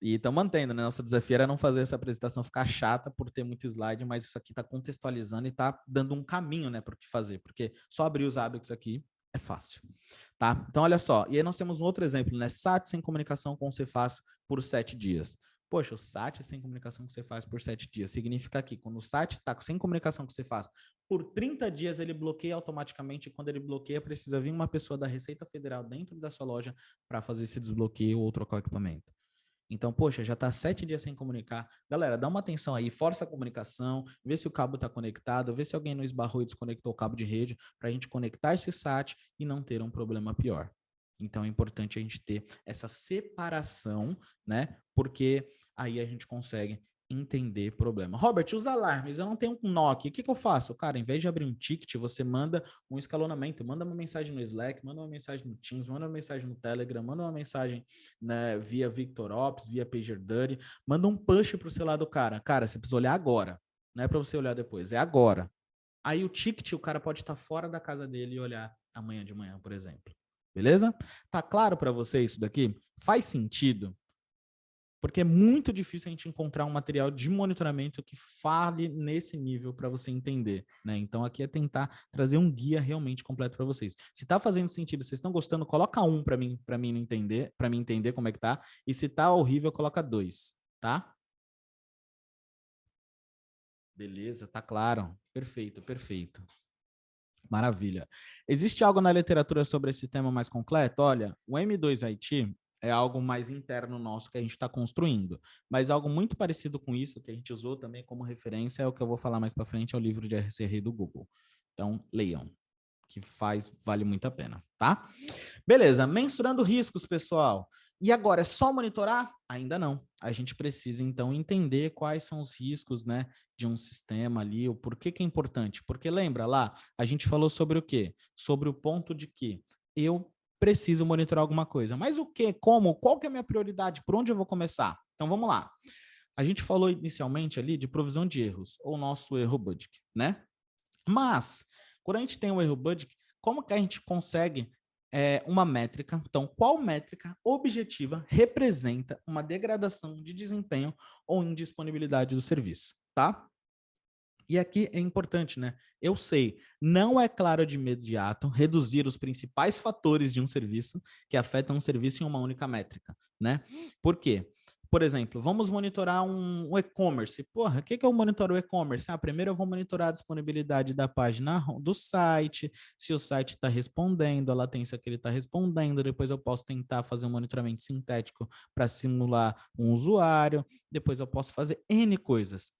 E estão mantendo, né? Nosso desafio era não fazer essa apresentação ficar chata por ter muito slide, mas isso aqui está contextualizando e está dando um caminho, né, para o que fazer, porque só abrir os Zabbix aqui é fácil, tá? Então, olha só. E aí nós temos um outro exemplo, né? SAT sem comunicação com o Cefaz por 7 dias. Poxa, o SAT sem comunicação que você faz por 7 dias. Significa que quando o SAT está sem comunicação que você faz por 30 dias, ele bloqueia automaticamente. E quando ele bloqueia, precisa vir uma pessoa da Receita Federal dentro da sua loja para fazer esse desbloqueio ou trocar o equipamento. Então, poxa, já está 7 dias sem comunicar. Galera, dá uma atenção aí, força a comunicação, vê se o cabo está conectado, vê se alguém não esbarrou e desconectou o cabo de rede, para a gente conectar esse SAT e não ter um problema pior. Então, é importante a gente ter essa separação, né? Porque aí a gente consegue entender problema. Robert, os alarmes, eu não tenho um NOC, o que eu faço? Cara, em vez de abrir um ticket, você manda um escalonamento, manda uma mensagem no Slack, manda uma mensagem no Teams, manda uma mensagem no Telegram, manda uma mensagem, né, via VictorOps, via PagerDuty, manda um push para o celular do cara. Cara, você precisa olhar agora, não é para você olhar depois, é agora. Aí o ticket, o cara pode estar fora da casa dele e olhar amanhã de manhã, por exemplo. Beleza? Tá claro para você isso daqui? Faz sentido? Porque é muito difícil a gente encontrar um material de monitoramento que fale nesse nível para você entender, né? Então aqui é tentar trazer um guia realmente completo para vocês. Se está fazendo sentido, vocês estão gostando, coloca 1 para mim entender, para mim entender como é que tá. E se tá horrível, coloca 2, tá? Beleza, tá claro. Perfeito, perfeito. Maravilha. Existe algo na literatura sobre esse tema mais completo? Olha, o M2IT é algo mais interno nosso que a gente está construindo, mas algo muito parecido com isso que a gente usou também como referência é o que eu vou falar mais para frente, é o livro de RCRI do Google. Então, leiam, que vale muito a pena, tá? Beleza, mensurando riscos, pessoal. E agora, é só monitorar? Ainda não. A gente precisa, então, entender quais são os riscos, né, de um sistema ali, o porquê que é importante. Porque lembra lá, a gente falou sobre o quê? Sobre o ponto de que eu preciso monitorar alguma coisa. Mas o quê? Como? Qual que é a minha prioridade? Por onde eu vou começar? Então, vamos lá. A gente falou inicialmente ali de provisão de erros, ou nosso erro budget, né? Mas, quando a gente tem um erro budget, como que a gente consegue uma métrica? Então, qual métrica objetiva representa uma degradação de desempenho ou indisponibilidade do serviço, tá? E aqui é importante, né? Eu sei, não é claro de imediato reduzir os principais fatores de um serviço que afetam um serviço em uma única métrica, né? Por quê? Por exemplo, vamos monitorar um e-commerce. Porra, o que eu monitoro o e-commerce? Primeiro eu vou monitorar a disponibilidade da página do site, se o site está respondendo, a latência que ele está respondendo. Depois eu posso tentar fazer um monitoramento sintético para simular um usuário. Depois eu posso fazer N coisas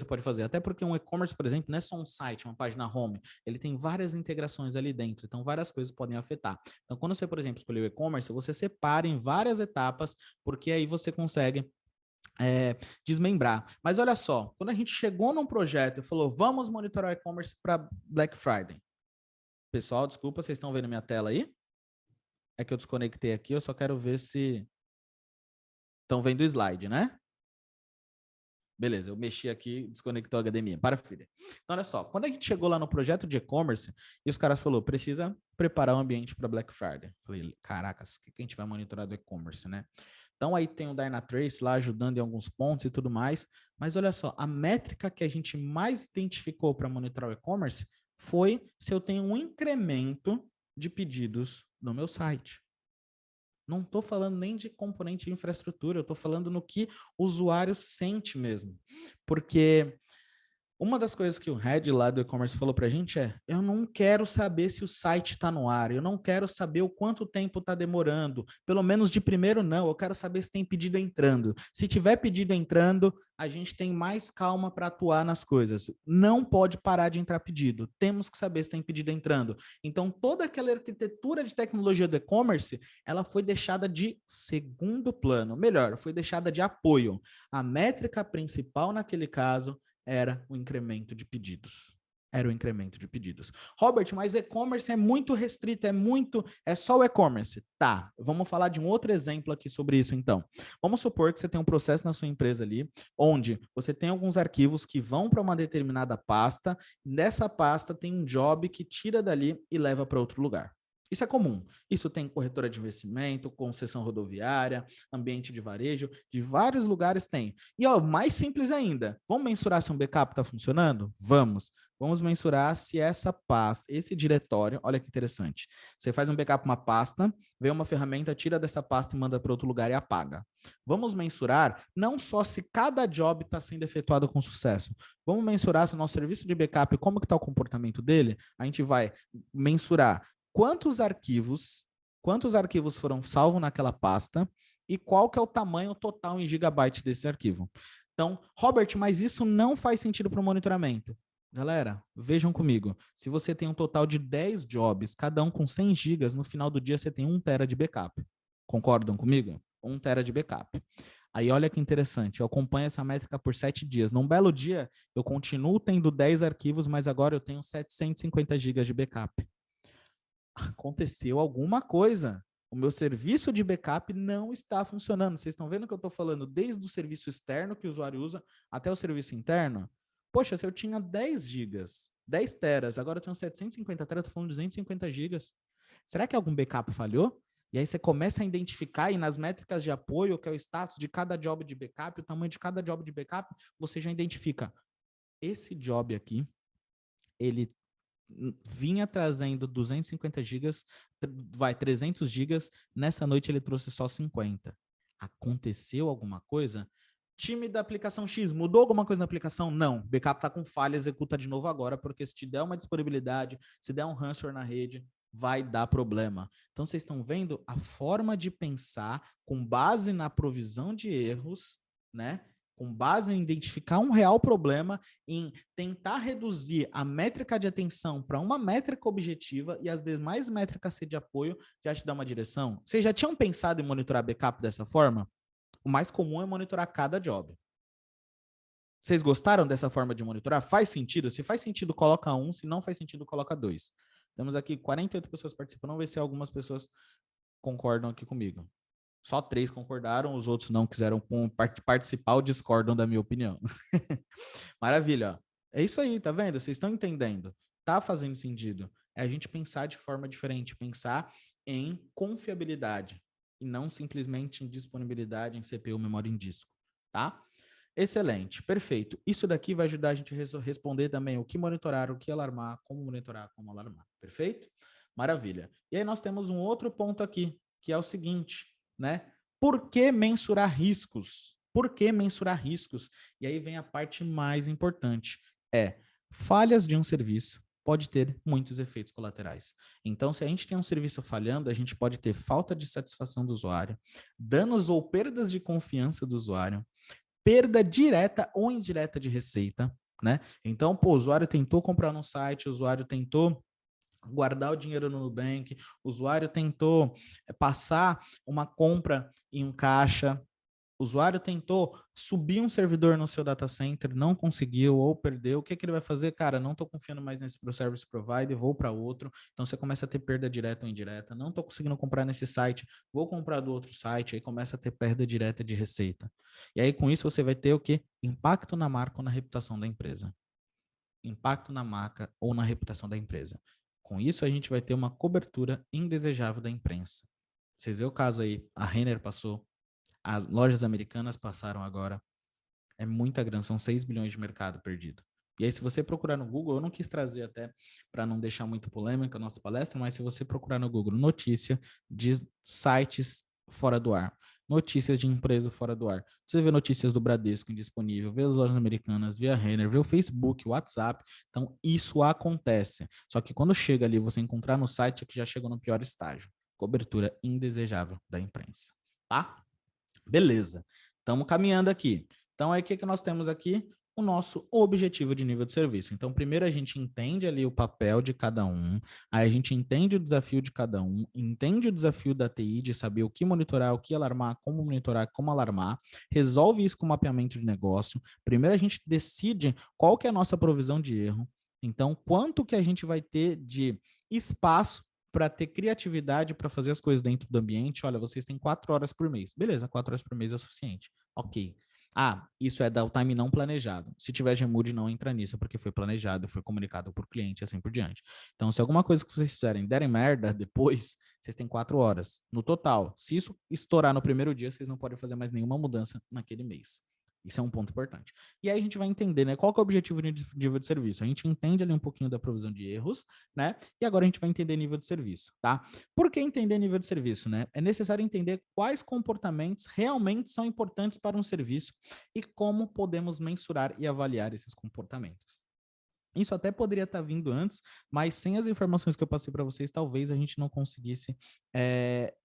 pode fazer, até porque um e-commerce, por exemplo, não é só um site, uma página home, ele tem várias integrações ali dentro, então várias coisas podem afetar. Então, quando você, por exemplo, escolheu o e-commerce, você separa em várias etapas, porque aí você consegue desmembrar. Mas olha só, quando a gente chegou num projeto e falou, vamos monitorar o e-commerce para Black Friday. Pessoal, desculpa, vocês estão vendo minha tela aí? É que eu desconectei aqui, eu só quero ver se estão vendo o slide, né? Beleza, eu mexi aqui, desconectou a HDMI. Para, filha. Então, olha só, quando a gente chegou lá no projeto de e-commerce, e os caras falaram, precisa preparar o ambiente para Black Friday. Falei, caracas, o que a gente vai monitorar do e-commerce, né? Então, aí tem o Dynatrace lá ajudando em alguns pontos e tudo mais. Mas olha só, a métrica que a gente mais identificou para monitorar o e-commerce foi se eu tenho um incremento de pedidos no meu site. Não estou falando nem de componente de infraestrutura, eu estou falando no que o usuário sente mesmo. Porque uma das coisas que o Red lá do e-commerce falou para a gente é: eu não quero saber se o site está no ar, eu não quero saber o quanto tempo está demorando, pelo menos de primeiro não, eu quero saber se tem pedido entrando. Se tiver pedido entrando, a gente tem mais calma para atuar nas coisas. Não pode parar de entrar pedido, temos que saber se tem pedido entrando. Então, toda aquela arquitetura de tecnologia do e-commerce, ela foi deixada de segundo plano, melhor, foi deixada de apoio. A métrica principal naquele caso era o incremento de pedidos. Era o incremento de pedidos. Robert, mas e-commerce é muito restrito, é só o e-commerce. Tá, vamos falar de um outro exemplo aqui sobre isso, então. Vamos supor que você tem um processo na sua empresa ali, onde você tem alguns arquivos que vão para uma determinada pasta, nessa pasta tem um job que tira dali e leva para outro lugar. Isso é comum. Isso tem corretora de investimento, concessão rodoviária, ambiente de varejo, de vários lugares tem. E ó, mais simples ainda, vamos mensurar se um backup está funcionando? Vamos. Vamos mensurar se essa pasta, esse diretório, olha que interessante. Você faz um backup uma pasta, vê uma ferramenta, tira dessa pasta e manda para outro lugar e apaga. Vamos mensurar não só se cada job está sendo efetuado com sucesso. Vamos mensurar se o nosso serviço de backup, como que está o comportamento dele. A gente vai mensurar quantos arquivos quantos arquivos foram salvos naquela pasta e qual que é o tamanho total em gigabytes desse arquivo. Então, Robert, mas isso não faz sentido para o monitoramento. Galera, vejam comigo. Se você tem um total de 10 jobs, cada um com 100 gigas, no final do dia você tem 1 tera de backup. Concordam comigo? 1 tera de backup. Aí olha que interessante, eu acompanho essa métrica por 7 dias. Num belo dia, eu continuo tendo 10 arquivos, mas agora eu tenho 750 gigas de backup. Aconteceu alguma coisa. O meu serviço de backup não está funcionando. Vocês estão vendo que eu estou falando desde o serviço externo que o usuário usa até o serviço interno? Poxa, se eu tinha 10 gigas, 10 teras, agora eu tenho 750 teras, estou falando 250 gigas. Será que algum backup falhou? E aí você começa a identificar, e nas métricas de apoio, que é o status de cada job de backup, o tamanho de cada job de backup, você já identifica. Esse job aqui, ele vinha trazendo 250 gigas, 300 gigas, nessa noite ele trouxe só 50. Aconteceu alguma coisa? Time da aplicação X, mudou alguma coisa na aplicação? Não, backup está com falha, executa de novo agora, porque se te der uma disponibilidade, se der um ransomware na rede, vai dar problema. Então, vocês estão vendo a forma de pensar com base na provisão de erros, né? Com base em identificar um real problema, em tentar reduzir a métrica de atenção para uma métrica objetiva e as demais métricas de apoio já te dá uma direção. Vocês já tinham pensado em monitorar backup dessa forma? O mais comum é monitorar cada job. Vocês gostaram dessa forma de monitorar? Faz sentido? Se faz sentido, coloca 1. Se não faz sentido, coloca 2. Temos aqui 48 pessoas participando. Vamos ver se algumas pessoas concordam aqui comigo. Só 3 concordaram, os outros não quiseram participar ou discordam da minha opinião. Maravilha. É isso aí, tá vendo? Vocês estão entendendo. Tá fazendo sentido. É a gente pensar de forma diferente, pensar em confiabilidade e não simplesmente em disponibilidade em CPU, memória em disco, tá? Excelente, perfeito. Isso daqui vai ajudar a gente a responder também o que monitorar, o que alarmar, como alarmar, perfeito? Maravilha. E aí nós temos um outro ponto aqui, que é o seguinte, né? Por que mensurar riscos? Por que mensurar riscos? E aí vem a parte mais importante, falhas de um serviço pode ter muitos efeitos colaterais. Então, se a gente tem um serviço falhando, a gente pode ter falta de satisfação do usuário, danos ou perdas de confiança do usuário, perda direta ou indireta de receita, né? Então, o usuário tentou comprar no site, o usuário tentou guardar o dinheiro no Nubank, o usuário tentou passar uma compra em um caixa, o usuário tentou subir um servidor no seu data center, não conseguiu ou perdeu. O que ele vai fazer? Cara, não estou confiando mais nesse service provider, vou para outro. Então você começa a ter perda direta ou indireta. Não estou conseguindo comprar nesse site, vou comprar do outro site. Aí começa a ter perda direta de receita. E aí com isso você vai ter o quê? Impacto na marca ou na reputação da empresa. Impacto na marca ou na reputação da empresa. Com isso a gente vai ter uma cobertura indesejável da imprensa. Vocês vê o caso aí, a Renner passou, as lojas americanas passaram agora. É muita grana, são 6 bilhões de mercado perdido. E aí, se você procurar no Google, eu não quis trazer até para não deixar muito polêmica a nossa palestra, mas se você procurar no Google notícia de sites fora do ar, notícias de empresa fora do ar, você vê notícias do Bradesco indisponível, vê as lojas americanas, vê a Renner, vê o Facebook, o WhatsApp. Então, isso acontece. Só que quando chega ali, você encontrar no site, é que já chegou no pior estágio. Cobertura indesejável da imprensa. Tá? Beleza, estamos caminhando aqui. Então, aí o que nós temos aqui? O nosso objetivo de nível de serviço. Então, primeiro a gente entende ali o papel de cada um, aí a gente entende o desafio de cada um, entende o desafio da TI de saber o que monitorar, o que alarmar, como alarmar, resolve isso com mapeamento de negócio. Primeiro a gente decide qual que é a nossa provisão de erro. Então, quanto que a gente vai ter de espaço para ter criatividade para fazer as coisas dentro do ambiente. Olha, vocês têm 4 horas por mês. Beleza, 4 horas por mês é o suficiente. Ok. Ah, isso é dar o time não planejado. Se tiver Gmood, não entra nisso, porque foi planejado, foi comunicado por cliente e assim por diante. Então, se alguma coisa que vocês fizerem derem merda depois, vocês têm 4 horas. No total, se isso estourar no primeiro dia, vocês não podem fazer mais nenhuma mudança naquele mês. Isso é um ponto importante. E aí a gente vai entender, né, qual que é o objetivo de nível de serviço. A gente entende ali um pouquinho da provisão de erros, né? E agora a gente vai entender nível de serviço, tá? Por que entender nível de serviço, né? É necessário entender quais comportamentos realmente são importantes para um serviço e como podemos mensurar e avaliar esses comportamentos. Isso até poderia estar vindo antes, mas sem as informações que eu passei para vocês, talvez a gente não conseguisse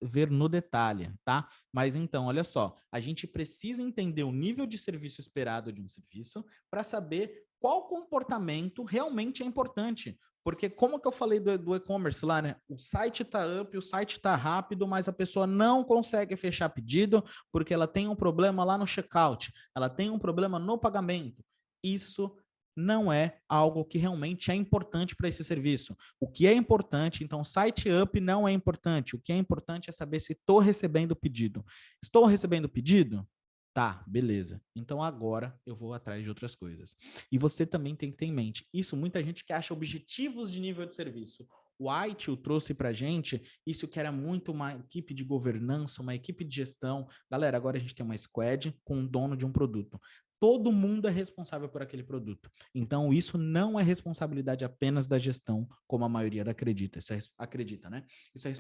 ver no detalhe, tá? Mas então, olha só, a gente precisa entender o nível de serviço esperado de um serviço para saber qual comportamento realmente é importante. Porque como que eu falei do e-commerce lá, né? O site está up, o site está rápido, mas a pessoa não consegue fechar pedido porque ela tem um problema lá no checkout, ela tem um problema no pagamento. Isso não é algo que realmente é importante para esse serviço. O que é importante, então, site up não é importante. O que é importante é saber se estou recebendo pedido. Estou recebendo pedido? Tá, beleza. Então agora eu vou atrás de outras coisas. E você também tem que ter em mente. Isso muita gente que acha objetivos de nível de serviço. O ITIL trouxe para a gente isso que era muito uma equipe de governança, uma equipe de gestão. Galera, agora a gente tem uma squad com o dono de um produto. Todo mundo é responsável por aquele produto. Então, isso não é responsabilidade apenas da gestão, como a maioria acredita. Isso acredita, né? Isso é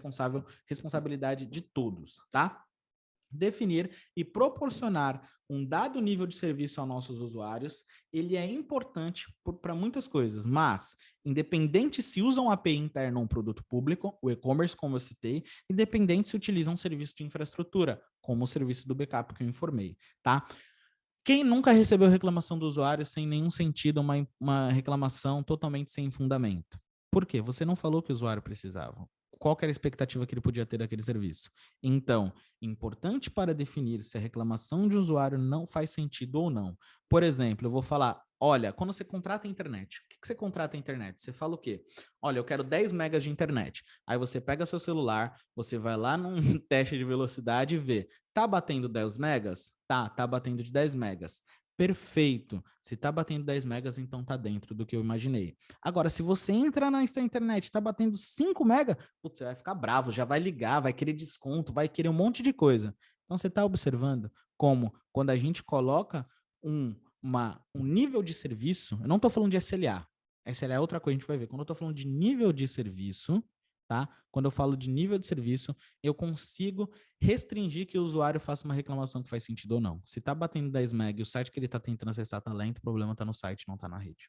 responsabilidade de todos, tá? Definir e proporcionar um dado nível de serviço aos nossos usuários, ele é importante para muitas coisas, mas independente se usam API interna ou um produto público, o e-commerce, como eu citei, independente se utilizam um serviço de infraestrutura, como o serviço do backup que eu informei, tá? Quem nunca recebeu reclamação do usuário sem nenhum sentido, uma reclamação totalmente sem fundamento? Por quê? Você não falou que o usuário precisava. Qual que era a expectativa que ele podia ter daquele serviço? Então, importante para definir se a reclamação de usuário não faz sentido ou não. Por exemplo, eu vou falar, olha, quando você contrata a internet, o que você contrata a internet? Você fala o quê? Olha, eu quero 10 megas de internet. Aí você pega seu celular, você vai lá num teste de velocidade e vê, tá batendo 10 megas? Tá batendo de 10 megas. Perfeito. Se tá batendo 10 megas, então tá dentro do que eu imaginei. Agora, se você entrar na internet, tá batendo 5 megas, putz, você vai ficar bravo, já vai ligar, vai querer desconto, vai querer um monte de coisa. Então, você tá observando como, quando a gente coloca um nível de serviço, eu não tô falando de SLA. SLA é outra coisa, a gente vai ver. Quando eu tô falando de nível de serviço, tá? Quando eu falo de nível de serviço, eu consigo restringir que o usuário faça uma reclamação que faz sentido ou não. Se está batendo 10 MB e o site que ele está tentando acessar está lento, o problema está no site, não está na rede.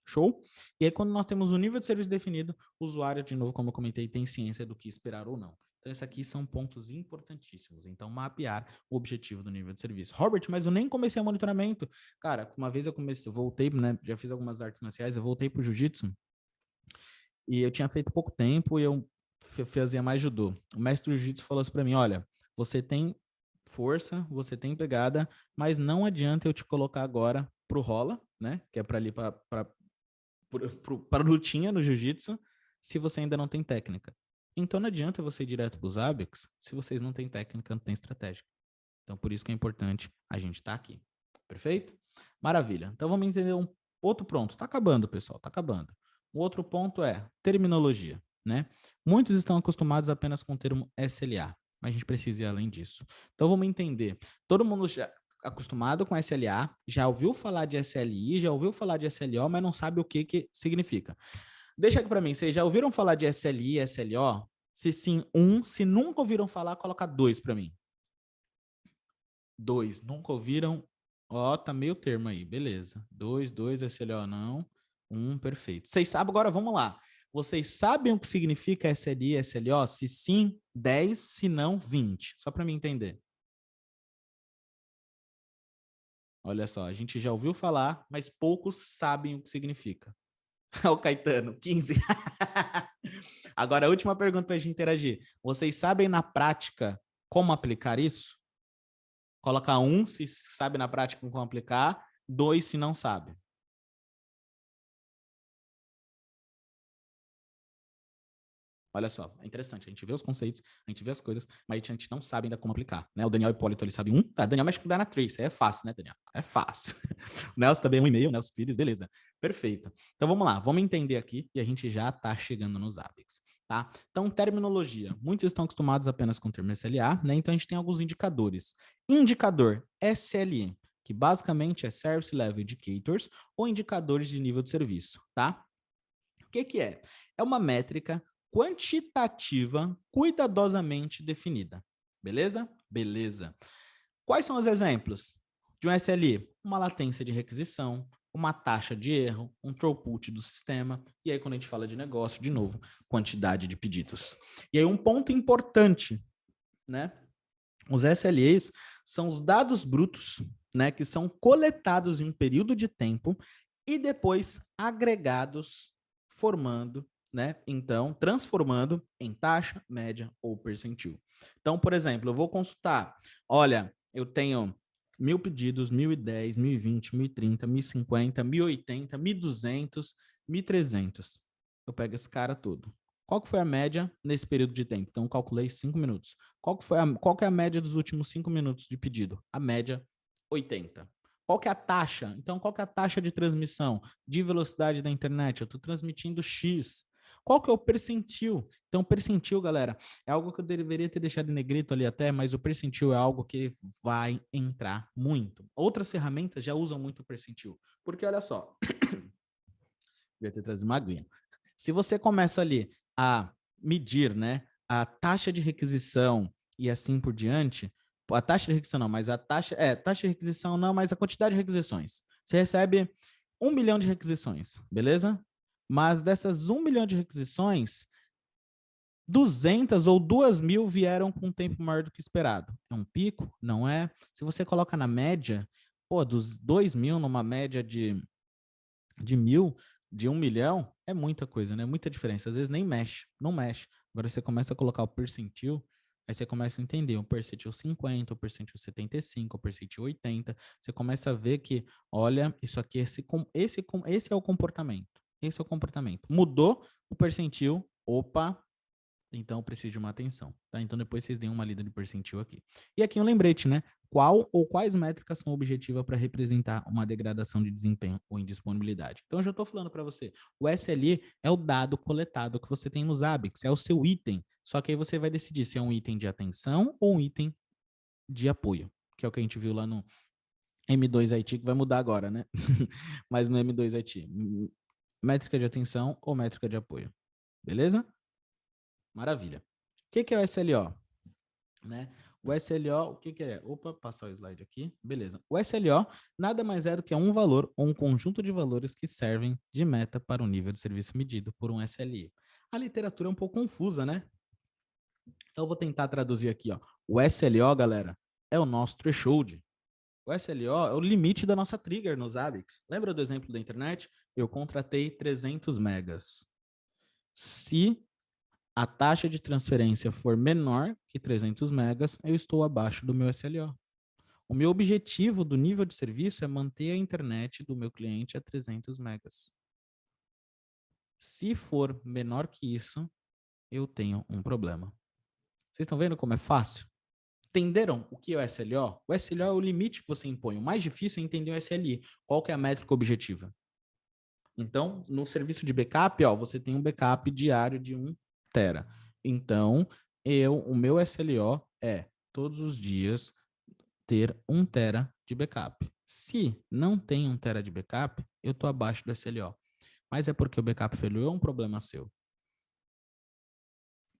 Show? E aí, quando nós temos o nível de serviço definido, o usuário, de novo, como eu comentei, tem ciência do que esperar ou não. Então, esses aqui são pontos importantíssimos. Então, mapear o objetivo do nível de serviço. Robert, mas eu nem comecei o monitoramento. Cara, uma vez eu comecei, voltei, né? Já fiz algumas artes marciais, eu voltei para o jiu-jitsu. E eu tinha feito pouco tempo e eu fazia mais judô. O mestre do jiu-jitsu falou assim para mim, olha, você tem força, você tem pegada, mas não adianta eu te colocar agora pro rola, né? Que é para ali para lutinha no jiu-jitsu, se você ainda não tem técnica. Então não adianta você ir direto para os ABEX se vocês não têm técnica, não têm estratégia. Então por isso que é importante a gente estar aqui. Perfeito? Maravilha. Então vamos entender um outro ponto. Tá acabando, pessoal, tá acabando. O outro ponto é terminologia, né? Muitos estão acostumados apenas com o termo SLA, mas a gente precisa ir além disso. Então vamos entender. Todo mundo já acostumado com SLA, já ouviu falar de SLI, já ouviu falar de SLO, mas não sabe o que significa. Deixa aqui para mim, vocês já ouviram falar de SLI, SLO? Se sim, se nunca ouviram falar, coloca 2 para mim. 2, nunca ouviram? Ó, tá meio termo aí, beleza. 2, SLO não. perfeito. Vocês sabem, agora vamos lá. Vocês sabem o que significa SLI e SLO? Se sim, 10, se não, 20. Só para mim entender. Olha só, a gente já ouviu falar, mas poucos sabem o que significa. O Caetano, 15. Agora, a última pergunta para a gente interagir. Vocês sabem na prática como aplicar isso? Coloca 1 se sabe na prática como aplicar, 2 se não sabe. Olha só, é interessante. A gente vê os conceitos, a gente vê as coisas, mas a gente não sabe ainda como aplicar. Né? O Daniel Hipólito, ele sabe tá, Daniel mexe com Dynatrace, é fácil, né, Daniel? É fácil. O Nelson também é 1,5, o Nelson Pires, beleza. Perfeito. Então vamos lá, vamos entender aqui e a gente já está chegando nos APIs. Tá? Então, terminologia. Muitos estão acostumados apenas com o termo SLA, né? Então a gente tem alguns indicadores. Indicador SLI, que basicamente é Service Level Indicators ou indicadores de nível de serviço, tá? O que é? É uma métrica quantitativa cuidadosamente definida. Beleza? Beleza. Quais são os exemplos de um SLI? Uma latência de requisição, uma taxa de erro, um throughput do sistema, e aí quando a gente fala de negócio, de novo, quantidade de pedidos. E aí um ponto importante, né? Os SLAs são os dados brutos, né, que são coletados em um período de tempo e depois agregados, formando, né, então, transformando em taxa, média ou percentil. Então, por exemplo, eu vou consultar, olha, eu tenho 1.000 pedidos, 1.010, 1.020, 1.030, 1.050, 1.080, 1.200, 1.300. Eu pego esse cara todo. Qual que foi a média nesse período de tempo? Então, calculei 5 minutos. Qual que é a média dos últimos 5 minutos de pedido? A média, 80. Qual que é a taxa? Então, qual que é a taxa de transmissão de velocidade da internet? Eu estou transmitindo X. Qual que é o percentil? Então, percentil, galera, é algo que eu deveria ter deixado em negrito ali até, mas o percentil é algo que vai entrar muito. Outras ferramentas já usam muito o percentil. Porque, olha só, devia ter trazido uma aguinha. Se você começa ali a medir, né, a taxa de requisição e assim por diante, a taxa de requisição não, mas taxa de requisição não, mas a quantidade de requisições. Você recebe 1 milhão de requisições, beleza? Mas dessas 1 milhão de requisições, 200 ou 2.000 vieram com um tempo maior do que esperado. É um pico? Não é. Se você coloca na média, pô, dos 2.000 numa média de 1.000, de 1 milhão, é muita coisa, né? Muita diferença. Às vezes nem mexe, não mexe. Agora você começa a colocar o percentil, aí você começa a entender o percentil 50, o percentil 75, o percentil 80. Você começa a ver que, olha, isso aqui, esse é o comportamento. Esse é o comportamento. Mudou o percentil, opa, então eu preciso de uma atenção, tá? Então depois vocês deem uma lida de percentil aqui. E aqui um lembrete, né? Qual ou quais métricas são objetivas para representar uma degradação de desempenho ou indisponibilidade? Então eu já estou falando para você, o SLI é o dado coletado que você tem nos ABICs, é o seu item. Só que aí você vai decidir se é um item de atenção ou um item de apoio, que é o que a gente viu lá no M2IT, que vai mudar agora, né? Mas no M2IT, métrica de atenção ou métrica de apoio, beleza? Maravilha. O que é o SLO? Né? O SLO, o que é? Opa, passar o slide aqui. Beleza. O SLO nada mais é do que um valor ou um conjunto de valores que servem de meta para um nível de serviço medido por um SLI. A literatura é um pouco confusa, né? Então eu vou tentar traduzir aqui, ó. O SLO, galera, é o nosso threshold. O SLO é o limite da nossa trigger nos ABICs. Lembra do exemplo da internet? Eu contratei 300 megas. Se a taxa de transferência for menor que 300 megas, eu estou abaixo do meu SLO. O meu objetivo do nível de serviço é manter a internet do meu cliente a 300 megas. Se for menor que isso, eu tenho um problema. Vocês estão vendo como é fácil? Entenderam o que é o SLO? O SLO é o limite que você impõe. O mais difícil é entender o SLI. Qual que é a métrica objetiva? Então, no serviço de backup, ó, você tem um backup diário de 1 tera. Então, o meu SLO é todos os dias ter 1 tera de backup. Se não tem 1 tera de backup, eu estou abaixo do SLO. Mas é porque o backup falhou, é um problema seu.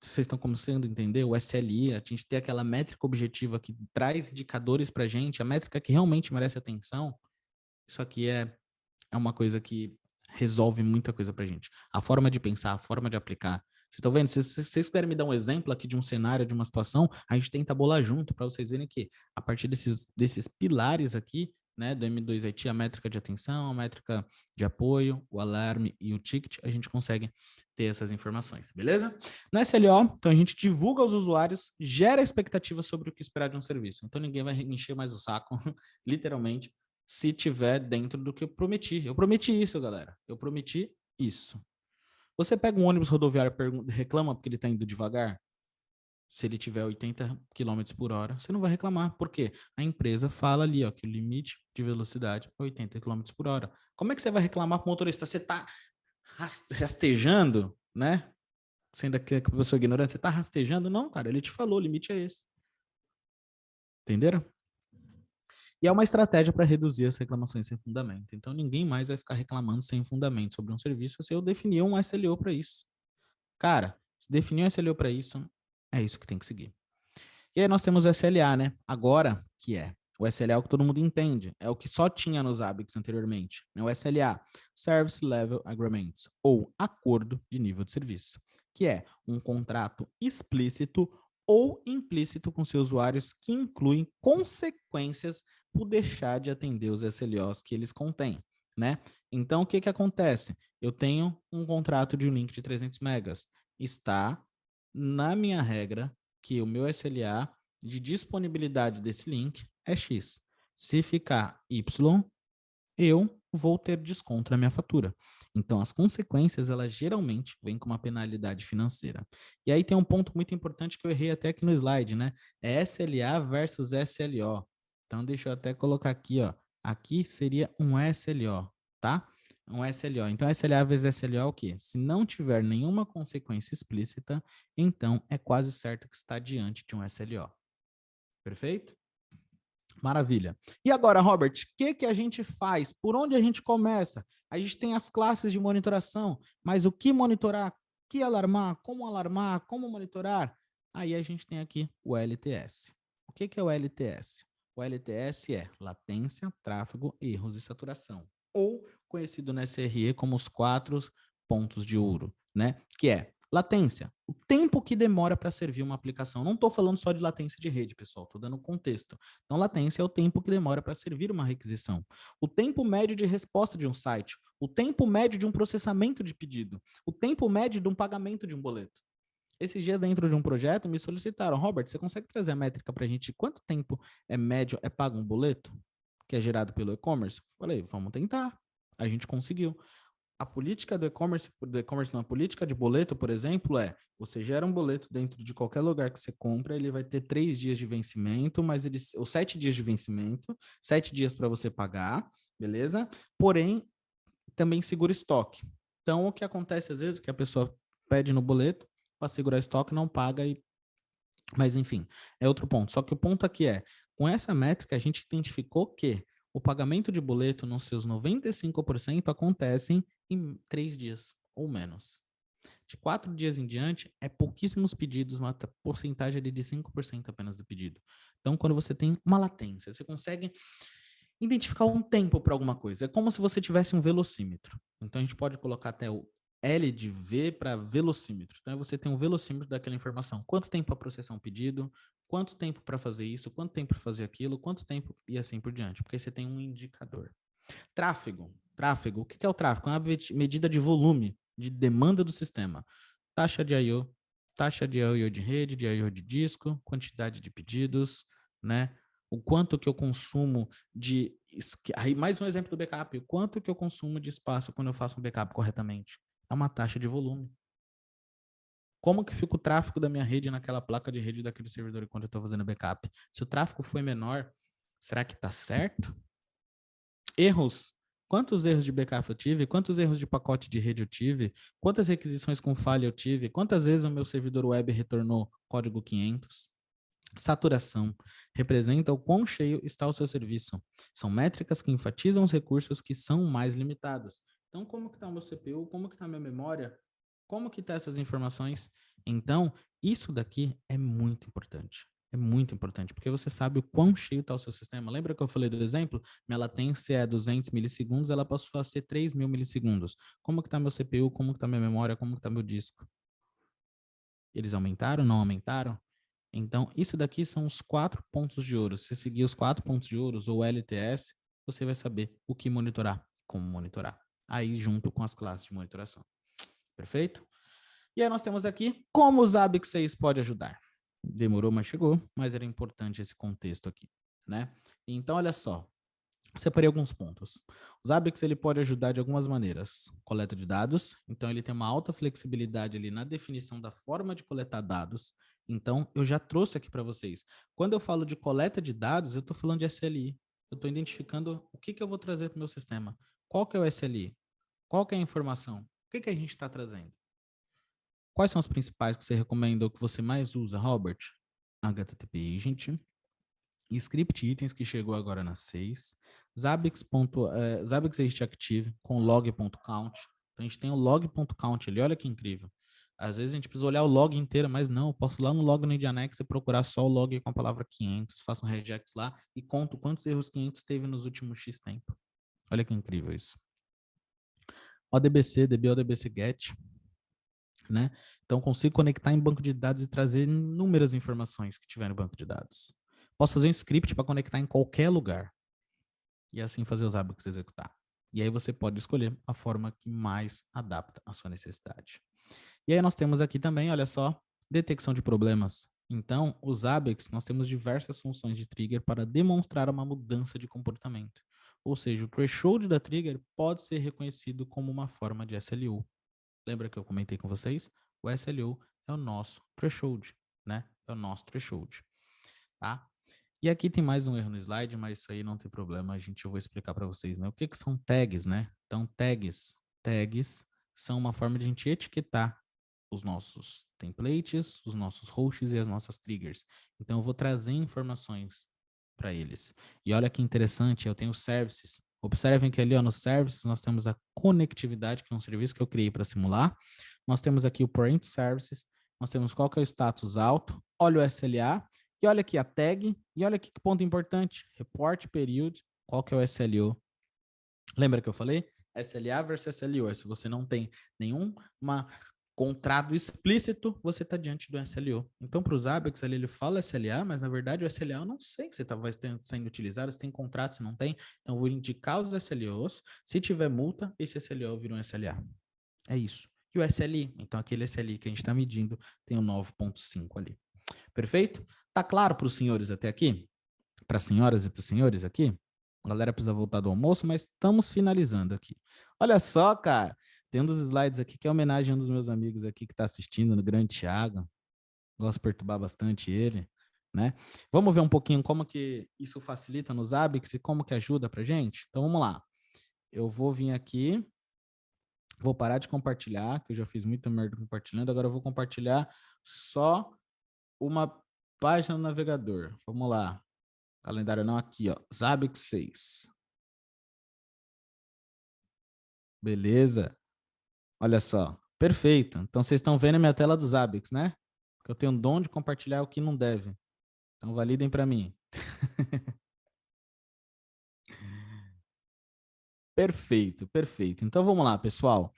Vocês estão começando a entender o SLI, a gente tem aquela métrica objetiva que traz indicadores para a gente, a métrica que realmente merece atenção. Isso aqui é uma coisa que resolve muita coisa pra gente. A forma de pensar, a forma de aplicar. Vocês estão vendo? Se vocês quiserem me dar um exemplo aqui de um cenário, de uma situação, a gente tenta bolar junto para vocês verem que a partir desses pilares aqui, né, do M2IT, a métrica de atenção, a métrica de apoio, o alarme e o ticket, a gente consegue ter essas informações, beleza? No SLO, então a gente divulga aos usuários, gera expectativa sobre o que esperar de um serviço. Então ninguém vai encher mais o saco, literalmente, se tiver dentro do que eu prometi. Eu prometi isso, galera. Eu prometi isso. Você pega um ônibus rodoviário e reclama porque ele está indo devagar? Se ele tiver 80 km por hora, você não vai reclamar. Por quê? A empresa fala ali, ó, que o limite de velocidade é 80 km por hora. Como é que você vai reclamar para o motorista? Você está rastejando, né? Sendo que a pessoa ignorante, você está rastejando? Não, cara, ele te falou, o limite é esse. Entenderam? E é uma estratégia para reduzir as reclamações sem fundamento. Então, ninguém mais vai ficar reclamando sem fundamento sobre um serviço se eu definir um SLO para isso. Cara, se definir um SLO para isso, é isso que tem que seguir. E aí nós temos o SLA, né? Agora, que é O SLA é o que todo mundo entende, é o que só tinha nos Zabbix anteriormente. O SLA, Service Level Agreements, ou Acordo de Nível de Serviço, que é um contrato explícito ou implícito com seus usuários que incluem consequências por deixar de atender os SLOs que eles contêm, né? Então, o que acontece? Eu tenho um contrato de um link de 300 megas. Está na minha regra que o meu SLA de disponibilidade desse link é X. Se ficar Y, eu vou ter desconto na minha fatura. Então, as consequências, elas geralmente vêm com uma penalidade financeira. E aí tem um ponto muito importante que eu errei até aqui no slide, né? É SLA versus SLO. Então, deixa eu até colocar aqui, ó. Aqui seria um SLO, tá? Um SLO. Então, SLA vezes SLO é o quê? Se não tiver nenhuma consequência explícita, então é quase certo que está diante de um SLO. Perfeito? Maravilha. E agora, Robert, o que a gente faz? Por onde a gente começa? A gente tem as classes de monitoração, mas o que monitorar? O que alarmar? Como monitorar? Aí a gente tem aqui o LTS. O que é o LTS? O LTS é latência, tráfego, erros e saturação, ou conhecido na SRE como os 4 pontos de ouro, né? Que é latência, o tempo que demora para servir uma aplicação. Não estou falando só de latência de rede, pessoal, estou dando contexto. Então, latência é o tempo que demora para servir uma requisição. O tempo médio de resposta de um site, o tempo médio de um processamento de pedido, o tempo médio de um pagamento de um boleto. Esses dias, dentro de um projeto, me solicitaram, Robert, você consegue trazer a métrica para a gente? Quanto tempo é médio é pago um boleto que é gerado pelo e-commerce? Falei, vamos tentar. A gente conseguiu. A política do e-commerce não, a política de boleto, por exemplo, é você gera um boleto dentro de qualquer lugar que você compra, ele vai ter 3 dias de vencimento, mas ou 7 dias de vencimento, 7 dias para você pagar, beleza? Porém, também segura estoque. Então, o que acontece às vezes é que a pessoa pede no boleto para segurar estoque, não paga, mas enfim, é outro ponto. Só que o ponto aqui é, com essa métrica, a gente identificou que o pagamento de boleto nos seus 95% acontecem em 3 dias ou menos. De 4 dias em diante, é pouquíssimos pedidos, uma porcentagem ali de 5% apenas do pedido. Então, quando você tem uma latência, você consegue identificar um tempo para alguma coisa. É como se você tivesse um velocímetro. Então, a gente pode colocar até o L de V para velocímetro. Então, você tem um velocímetro daquela informação. Quanto tempo para processar um pedido, quanto tempo para fazer isso, quanto tempo para fazer aquilo, quanto tempo e assim por diante. Porque você tem um indicador. Tráfego. Tráfego. O que é o tráfego? É uma medida de volume, de demanda do sistema. Taxa de I/O, taxa de I/O de rede, de I/O de disco, quantidade de pedidos, né? O quanto que eu consumo de... Aí, mais um exemplo do backup. O quanto que eu consumo de espaço quando eu faço um backup corretamente? É uma taxa de volume. Como que fica o tráfego da minha rede naquela placa de rede daquele servidor enquanto eu estou fazendo backup? Se o tráfego foi menor, será que está certo? Erros. Quantos erros de backup eu tive? Quantos erros de pacote de rede eu tive? Quantas requisições com falha eu tive? Quantas vezes o meu servidor web retornou código 500? Saturação. Representa o quão cheio está o seu serviço. São métricas que enfatizam os recursos que são mais limitados. Então, como que está o meu CPU? Como que está a minha memória? Como que está essas informações? Então, isso daqui é muito importante. É muito importante, porque você sabe o quão cheio está o seu sistema. Lembra que eu falei do exemplo? Minha latência é 200 milissegundos, ela passou a ser 3.000 milissegundos. Como que está meu CPU? Como que está minha memória? Como que está meu disco? Eles aumentaram? Não aumentaram? Então, isso daqui são os 4 pontos de ouro. Se você seguir os 4 pontos de ouro, ou LTS, você vai saber o que monitorar, como monitorar. Aí, junto com as classes de monitoração. Perfeito? E aí nós temos aqui como o Zabbix 6 pode ajudar. Demorou, mas chegou, mas era importante esse contexto aqui, né? Então, olha só, separei alguns pontos. O Zabbix ele pode ajudar de algumas maneiras. Coleta de dados, então ele tem uma alta flexibilidade ali na definição da forma de coletar dados. Então, eu já trouxe aqui para vocês. Quando eu falo de coleta de dados, eu estou falando de SLI. Eu estou identificando o que eu vou trazer para o meu sistema. Qual que é o SLI? Qual que é a informação? O que a gente está trazendo? Quais são as principais que você recomenda ou que você mais usa, Robert? HTTP Agent, Script Itens, que chegou agora na 6, Zabbix Agent Active com log.count. Então, a gente tem o log.count ali, olha que incrível. Às vezes a gente precisa olhar o log inteiro, mas não, eu posso ir lá no log no Nginx e procurar só o log com a palavra 500, faço um regex lá e conto quantos erros 500 teve nos últimos X tempo. Olha que incrível isso. ODBC, DB, ODBC GET, né? Então consigo conectar em banco de dados e trazer inúmeras informações que tiver no banco de dados. Posso fazer um script para conectar em qualquer lugar e assim fazer os ABACs executar. E aí você pode escolher a forma que mais adapta à sua necessidade. E aí nós temos aqui também, olha só, detecção de problemas. Então, os ABACs, nós temos diversas funções de trigger para demonstrar uma mudança de comportamento. Ou seja, o threshold da trigger pode ser reconhecido como uma forma de SLO. Lembra que eu comentei com vocês? O SLO é o nosso threshold, né? É o nosso threshold, tá? E aqui tem mais um erro no slide, mas isso aí não tem problema, eu vou explicar para vocês, né? O que são tags, né? Então, tags são uma forma de a gente etiquetar os nossos templates, os nossos hosts e as nossas triggers. Então, eu vou trazer informações para eles. E olha que interessante, eu tenho services. Observem que ali, ó, nos services nós temos a conectividade, que é um serviço que eu criei para simular. Nós temos aqui o parent services, nós temos qual que é o status alto, olha o SLA, e olha aqui a tag, e olha aqui que ponto importante, report period, qual que é o SLO. Lembra que eu falei? SLA versus SLO. Se você não tem nenhum contrato explícito, você está diante do SLO. Então, para os ABACs, ele fala SLA, mas na verdade o SLA eu não sei se vai sendo utilizado, se tem contrato, se não tem. Então, eu vou indicar os SLOs. Se tiver multa, esse SLO vira um SLA. É isso. E o SLI? Então, aquele SLI que a gente está medindo tem o 9.5 ali. Perfeito? Tá claro para os senhores até aqui? Para as senhoras e para os senhores aqui? A galera precisa voltar do almoço, mas estamos finalizando aqui. Olha só, cara. Tem um dos slides aqui que é homenagem a um dos meus amigos aqui que está assistindo, no Grande Thiago. Gosto de perturbar bastante ele, né? Vamos ver um pouquinho como que isso facilita nos ABACs e como que ajuda para gente? Então, vamos lá. Eu vou vir aqui, vou parar de compartilhar, que eu já fiz muita merda compartilhando, agora eu vou compartilhar só uma página no navegador. Vamos lá. Calendário não aqui, ó. Zabbix 6. Beleza? Olha só. Perfeito. Então, vocês estão vendo a minha tela do Zabbix, né? Que eu tenho um dom de compartilhar o que não deve. Então, validem para mim. Perfeito, perfeito. Então, vamos lá, pessoal.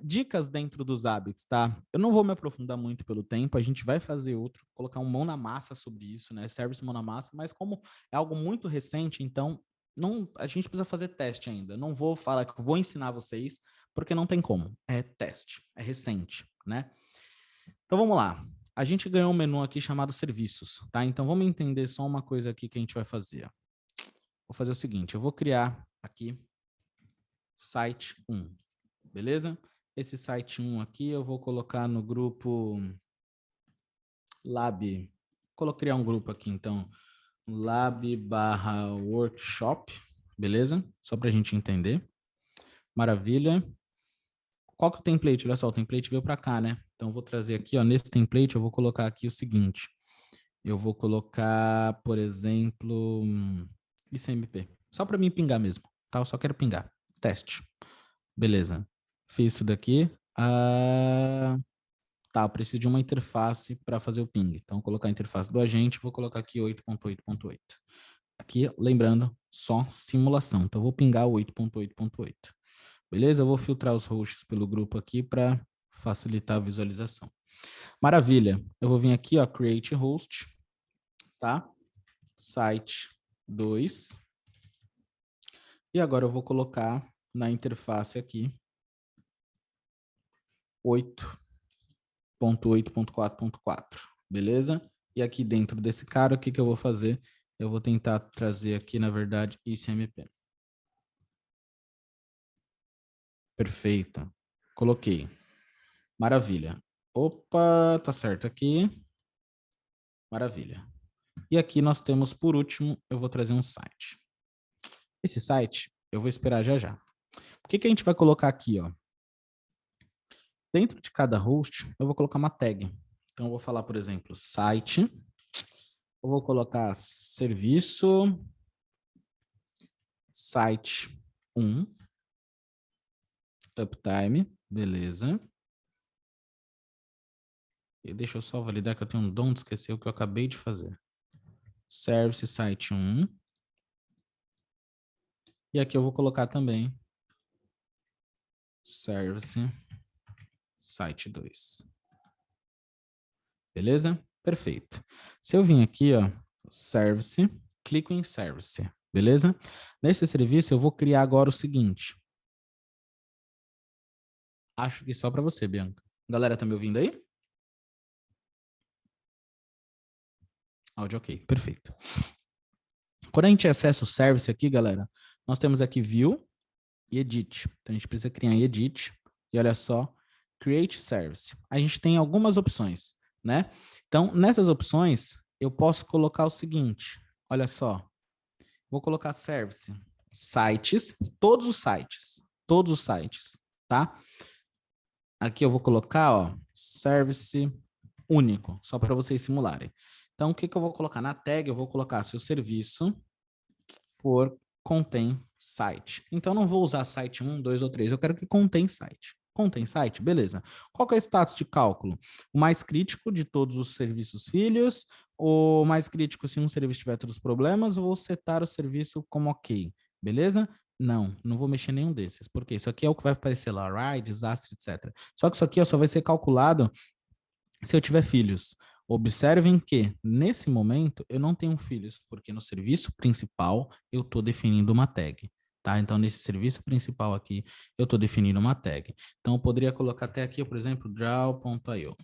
Dicas dentro dos Zabbix, tá? Eu não vou me aprofundar muito pelo tempo, a gente vai fazer outro, colocar um mão na massa sobre isso, né? Service mão na massa, mas como é algo muito recente, então não, a gente precisa fazer teste ainda. Não vou falar que eu vou ensinar vocês, porque não tem como. É teste, é recente, né? Então vamos lá. A gente ganhou um menu aqui chamado serviços, tá? Então vamos entender só uma coisa aqui que a gente vai fazer. Vou fazer o seguinte, eu vou criar aqui site 1, beleza? Esse site 1 aqui eu vou colocar no grupo Lab. Vou criar um grupo aqui, então, Lab/workshop, beleza? Só para a gente entender. Maravilha. Qual que é o template? Olha só, o template veio para cá, né? Então, eu vou trazer aqui, ó, nesse template, eu vou colocar aqui o seguinte. Eu vou colocar, por exemplo, ICMP. Só para mim pingar mesmo, tá? Eu só quero pingar. Teste. Beleza. Fiz isso daqui. Tá, eu preciso de uma interface para fazer o ping. Então, vou colocar a interface do agente, vou colocar aqui 8.8.8. Aqui, lembrando, só simulação. Então, eu vou pingar o 8.8.8. Beleza? Eu vou filtrar os hosts pelo grupo aqui para facilitar a visualização. Maravilha. Eu vou vir aqui, ó, create host, tá? Site 2. E agora eu vou colocar na interface aqui 8.8.4.4, beleza? E aqui dentro desse cara, o que eu vou fazer? Eu vou tentar trazer aqui, na verdade, ICMP. Perfeito. Coloquei. Maravilha. Opa, tá certo aqui. Maravilha. E aqui nós temos, por último, eu vou trazer um site. Esse site, eu vou esperar já já. O que a gente vai colocar aqui, ó? Dentro de cada host, eu vou colocar uma tag. Então, eu vou falar, por exemplo, site. Eu vou colocar serviço, site 1, uptime, beleza. E deixa eu só validar que eu tenho um dom de esquecer o que eu acabei de fazer. Service site 1. E aqui eu vou colocar também Service site 2. Beleza? Perfeito. Se eu vim aqui, ó, Service, clico em Service, beleza? Nesse serviço eu vou criar agora o seguinte. Acho que só para você, Bianca. Galera, tá me ouvindo aí? Áudio ok, perfeito. Quando a gente acessa o Service aqui, galera, nós temos aqui View e Edit. Então, a gente precisa criar em Edit. E olha só, Create Service. A gente tem algumas opções, né? Então, nessas opções, eu posso colocar o seguinte. Olha só. Vou colocar Service. Sites. Todos os sites, tá? Aqui eu vou colocar, ó, Service único, só para vocês simularem. Então, o que que eu vou colocar? Na tag, eu vou colocar se o serviço for contém site. Então, não vou usar site 1, 2 ou 3. Eu quero que contém site. Contém site? Beleza. Qual que é o status de cálculo? O mais crítico de todos os serviços filhos, o mais crítico se um serviço tiver todos os problemas, ou setar o serviço como ok. Beleza? Não, não vou mexer em nenhum desses, porque isso aqui é o que vai aparecer lá, RAI, desastre, etc. Só que isso aqui ó, só vai ser calculado se eu tiver filhos. Observem que, nesse momento, eu não tenho filhos, porque no serviço principal eu estou definindo uma tag. Tá? Então, nesse serviço principal aqui, eu estou definindo uma tag. Então, eu poderia colocar até aqui, por exemplo, draw.io.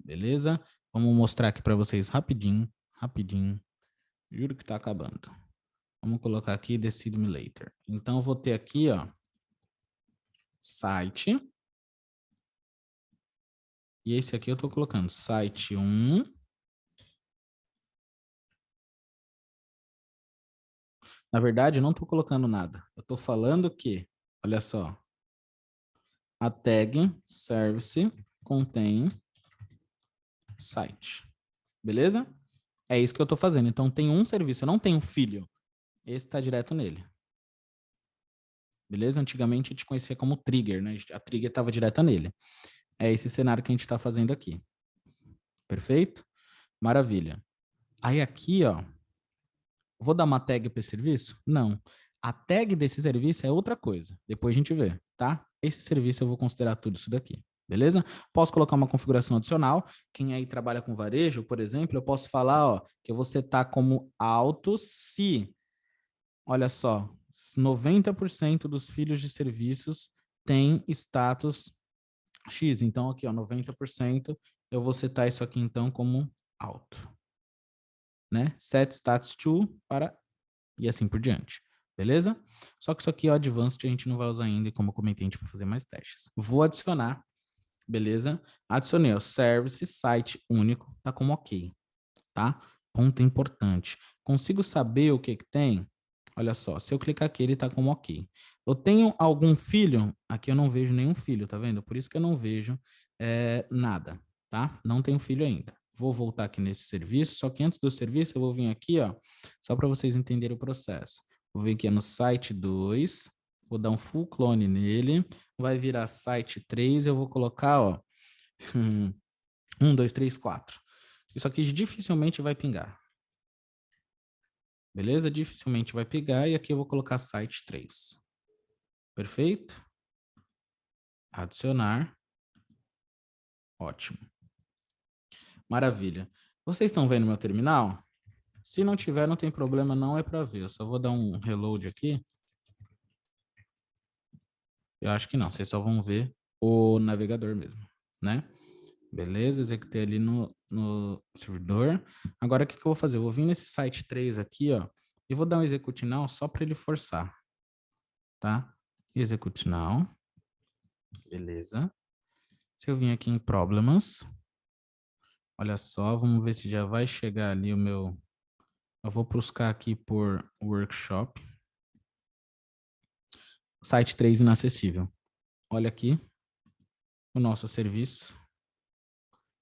Beleza? Vamos mostrar aqui para vocês rapidinho, rapidinho. Juro que está acabando. Vamos colocar aqui Decide Me Later. Então, eu vou ter aqui, ó, site. E esse aqui eu estou colocando site 1. Na verdade, eu não estou colocando nada. Eu estou falando que, olha só, a tag service contém site. Beleza? É isso que eu estou fazendo. Então, tem um serviço, eu não tenho filho. Esse está direto nele. Beleza? Antigamente a gente conhecia como trigger, né? A trigger estava direta nele. É esse cenário que a gente está fazendo aqui. Perfeito? Maravilha. Aí aqui, ó, vou dar uma tag para esse serviço? Não. A tag desse serviço é outra coisa. Depois a gente vê, tá? Esse serviço eu vou considerar tudo isso daqui. Beleza? Posso colocar uma configuração adicional. Quem aí trabalha com varejo, por exemplo, eu posso falar, ó, que eu vou setar como alto se, olha só, 90% dos filhos de serviços têm status X. Então, aqui, ó, 90%, eu vou setar isso aqui, então, como alto. Né? Set status to para e assim por diante. Beleza? Só que isso aqui é o Advanced, a gente não vai usar ainda, e como eu comentei, a gente vai fazer mais testes. Vou adicionar, beleza? Adicionei o Service, site único, tá como ok, tá? Ponto importante. Consigo saber o que que tem? Olha só, se eu clicar aqui, ele tá como ok. Eu tenho algum filho? Aqui eu não vejo nenhum filho, tá vendo? Por isso que eu não vejo nada, tá? Não tenho filho ainda. Vou voltar aqui nesse serviço, só que antes do serviço eu vou vir aqui, ó, só para vocês entenderem o processo. Vou vir aqui no site 2, vou dar um full clone nele, vai virar site 3, eu vou colocar, ó, 1, 2, 3, 4. Isso aqui dificilmente vai pingar. Beleza? Dificilmente vai pegar e aqui eu vou colocar site 3. Perfeito? Adicionar. Ótimo. Maravilha. Vocês estão vendo meu terminal? Se não tiver, não tem problema, não é para ver. Eu só vou dar um reload aqui. Eu acho que não, vocês só vão ver o navegador mesmo, né? Beleza, executei ali no servidor. Agora, o que que eu vou fazer? Eu vou vir nesse site 3 aqui, ó, e vou dar um execute now só para ele forçar, tá? Execute now. Beleza. Se eu vim aqui em Problems, olha só, vamos ver se já vai chegar ali o meu... Eu vou buscar aqui por Workshop. Site 3 inacessível. Olha aqui o nosso serviço.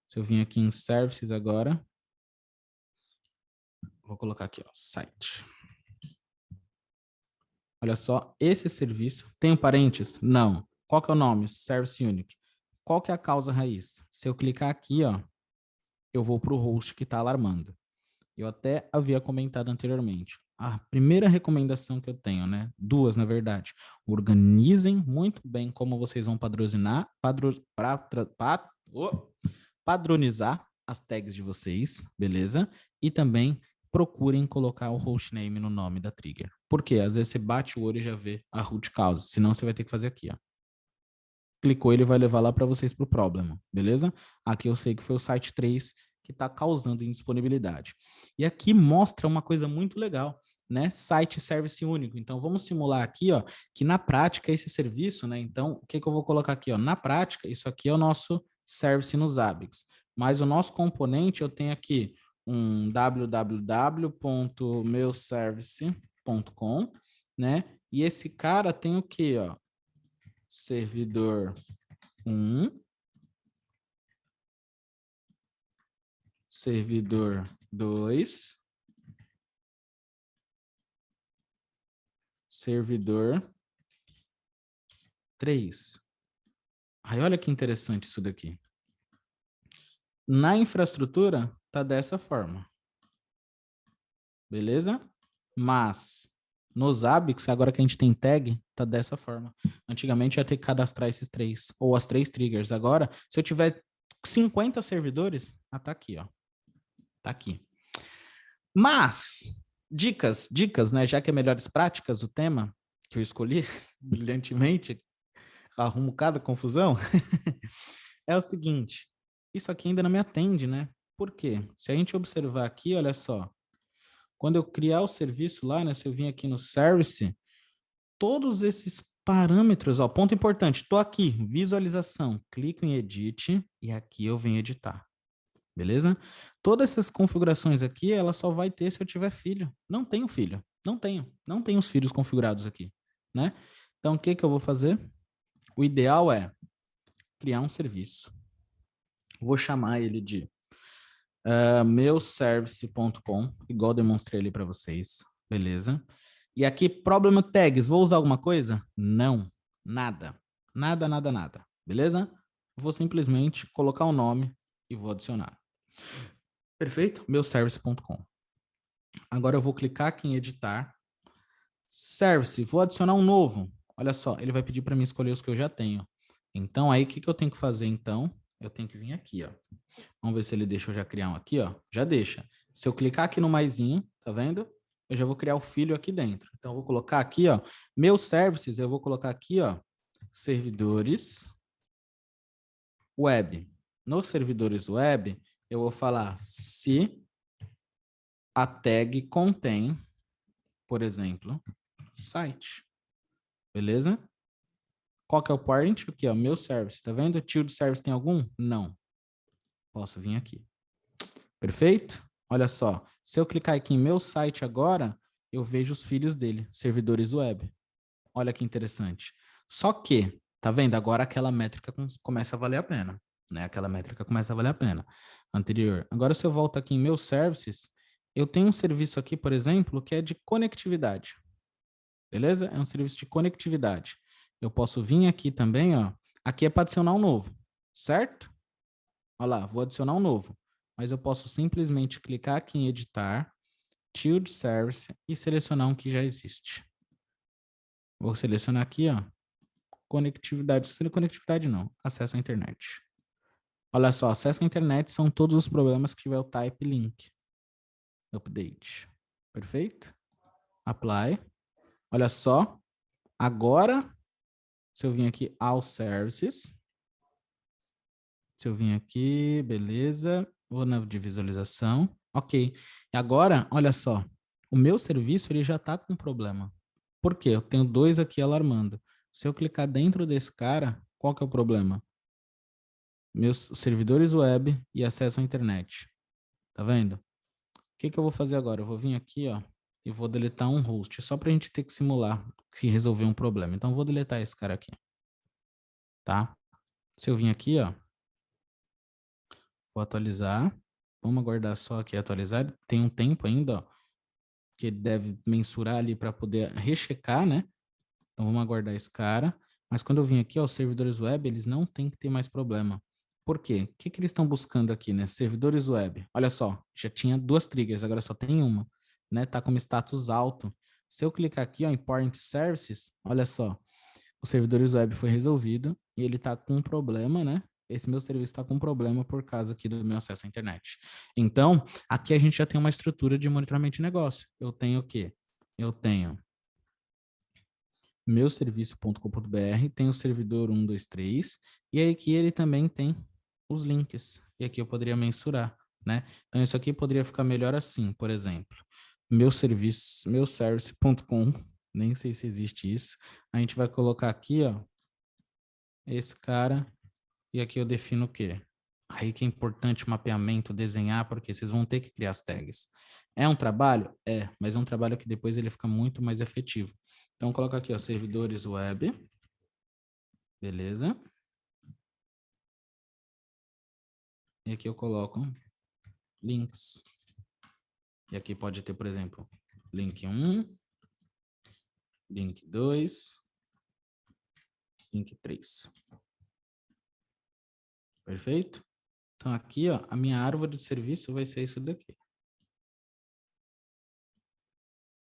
Se eu vim aqui em Services agora, vou colocar aqui, ó, Site. Olha só, esse serviço... Tem parênteses? Não. Qual que é o nome? Service Unique. qual que é a causa raiz? Se eu clicar aqui, ó, eu vou para o host que está alarmando. Eu até havia comentado anteriormente. A primeira recomendação que eu tenho, né? Duas, na verdade. Organizem muito bem como vocês vão padronizar as tags de vocês, beleza? E também procurem colocar o hostname no nome da trigger. Por quê? Às vezes você bate o olho e já vê a root cause. Senão você vai ter que fazer aqui, ó. Clicou, ele vai levar lá para vocês para o problema, beleza? Aqui eu sei que foi o site 3 que está causando indisponibilidade. E aqui mostra uma coisa muito legal, né? Site service único. Então, vamos simular aqui, ó, que na prática esse serviço, né? Então, o que que eu vou colocar aqui, ó? Na prática, isso aqui é o nosso service no Zabbix. Mas o nosso componente, eu tenho aqui um www.meuservice.com, né? E esse cara tem o quê, ó? Servidor 1, servidor 2, servidor 3. Aí olha que interessante isso daqui. Na infraestrutura, tá dessa forma. Beleza? Mas nos Zabbix, agora que a gente tem tag, tá dessa forma. Antigamente ia ter que cadastrar esses 3, ou as 3 triggers. Agora, se eu tiver 50 servidores, tá aqui, ó. Tá aqui. Mas, dicas, né? Já que é melhores práticas o tema que eu escolhi brilhantemente, arrumo cada confusão, é o seguinte, isso aqui ainda não me atende, né? Por quê? Se a gente observar aqui, olha só, quando eu criar o serviço lá, né? Se eu vim aqui no service, todos esses parâmetros, ó, ponto importante, tô aqui, visualização, clico em edit e aqui eu venho editar. Beleza? Todas essas configurações aqui, ela só vai ter se eu tiver filho. Não tenho filho. Não tenho os filhos configurados aqui, né? Então, o que que eu vou fazer? O ideal é criar um serviço. Vou chamar ele de meuservice.com, igual eu demonstrei ali para vocês. Beleza? E aqui, problem tags, vou usar alguma coisa? Não. Nada. Nada. Beleza? Vou simplesmente colocar o nome e vou adicionar. Perfeito? Meuservice.com. Agora eu vou clicar aqui em editar. Service, vou adicionar um novo. Olha só, ele vai pedir para mim escolher os que eu já tenho. Então, aí, o que eu tenho que fazer, então? Eu tenho que vir aqui, ó. Vamos ver se ele deixa eu já criar um aqui, ó. Já deixa. Se eu clicar aqui no maisinho, tá vendo? Eu já vou criar o filho aqui dentro. Então, eu vou colocar aqui, ó, meus services, eu vou colocar aqui, ó, servidores web. Nos servidores web, eu vou falar se a tag contém, por exemplo, site. Beleza? Qual que é o parent? Aqui, ó, meu service. Tá vendo? Child service tem algum? Não. Posso vir aqui. Perfeito? Olha só. Se eu clicar aqui em meu site agora, eu vejo os filhos dele, servidores web. Olha que interessante. Só que, tá vendo? Agora aquela métrica começa a valer a pena. Né? Aquela métrica começa a valer a pena. Anterior. Agora, se eu volto aqui em meus services, eu tenho um serviço aqui, por exemplo, que é de conectividade. Beleza? É um serviço de conectividade. Eu posso vir aqui também, ó. Aqui é para adicionar um novo, certo? Olha lá, vou adicionar um novo. Mas eu posso simplesmente clicar aqui em editar, Child Service e selecionar um que já existe. Vou selecionar aqui, ó. Conectividade. Conectividade não, acesso à internet. Olha só, acesso à internet são todos os problemas que tiver o type link. Update. Perfeito? Apply. Olha só. Agora, se eu vim aqui ao services, se eu vim aqui, beleza, vou na de visualização, ok. E agora, olha só, o meu serviço ele já está com problema. Por quê? Eu tenho 2 aqui alarmando. Se eu clicar dentro desse cara, qual que é o problema? Meus servidores web e acesso à internet. Tá vendo? O que que eu vou fazer agora? Eu vou vir aqui, ó, e vou deletar um host, só para a gente ter que simular se resolver um problema. Então, eu vou deletar esse cara aqui. Tá? Se eu vim aqui, ó, vou atualizar. Vamos aguardar só aqui atualizar. Tem um tempo ainda, ó, que ele deve mensurar ali para poder rechecar, né? Então, vamos aguardar esse cara. Mas quando eu vim aqui, ó, os servidores web, eles não têm que ter mais problema. Por quê? O que que eles estão buscando aqui, né? Servidores web. Olha só, já tinha 2 triggers, agora só tem uma, né? Tá como status alto. Se eu clicar aqui, ó, em Important Services, olha só, os servidores web foi resolvido e ele tá com um problema, né? Esse meu serviço está com um problema por causa aqui do meu acesso à internet. Então, aqui a gente já tem uma estrutura de monitoramento de negócio. Eu tenho o quê? Eu tenho meuserviço.com.br, tem o servidor 123, e aí aqui ele também tem os links. E aqui eu poderia mensurar, né? Então, isso aqui poderia ficar melhor assim, por exemplo. Meuservice.com, nem sei se existe isso. A gente vai colocar aqui, ó, esse cara, e aqui eu defino o quê? Aí que é importante o mapeamento, desenhar, porque vocês vão ter que criar as tags. É um trabalho? É, mas é um trabalho que depois ele fica muito mais efetivo. Então, coloca aqui, ó, servidores web. Beleza? E aqui eu coloco links. E aqui pode ter, por exemplo, link 1, link 2, link 3. Perfeito? Então, aqui, ó, a minha árvore de serviço vai ser isso daqui.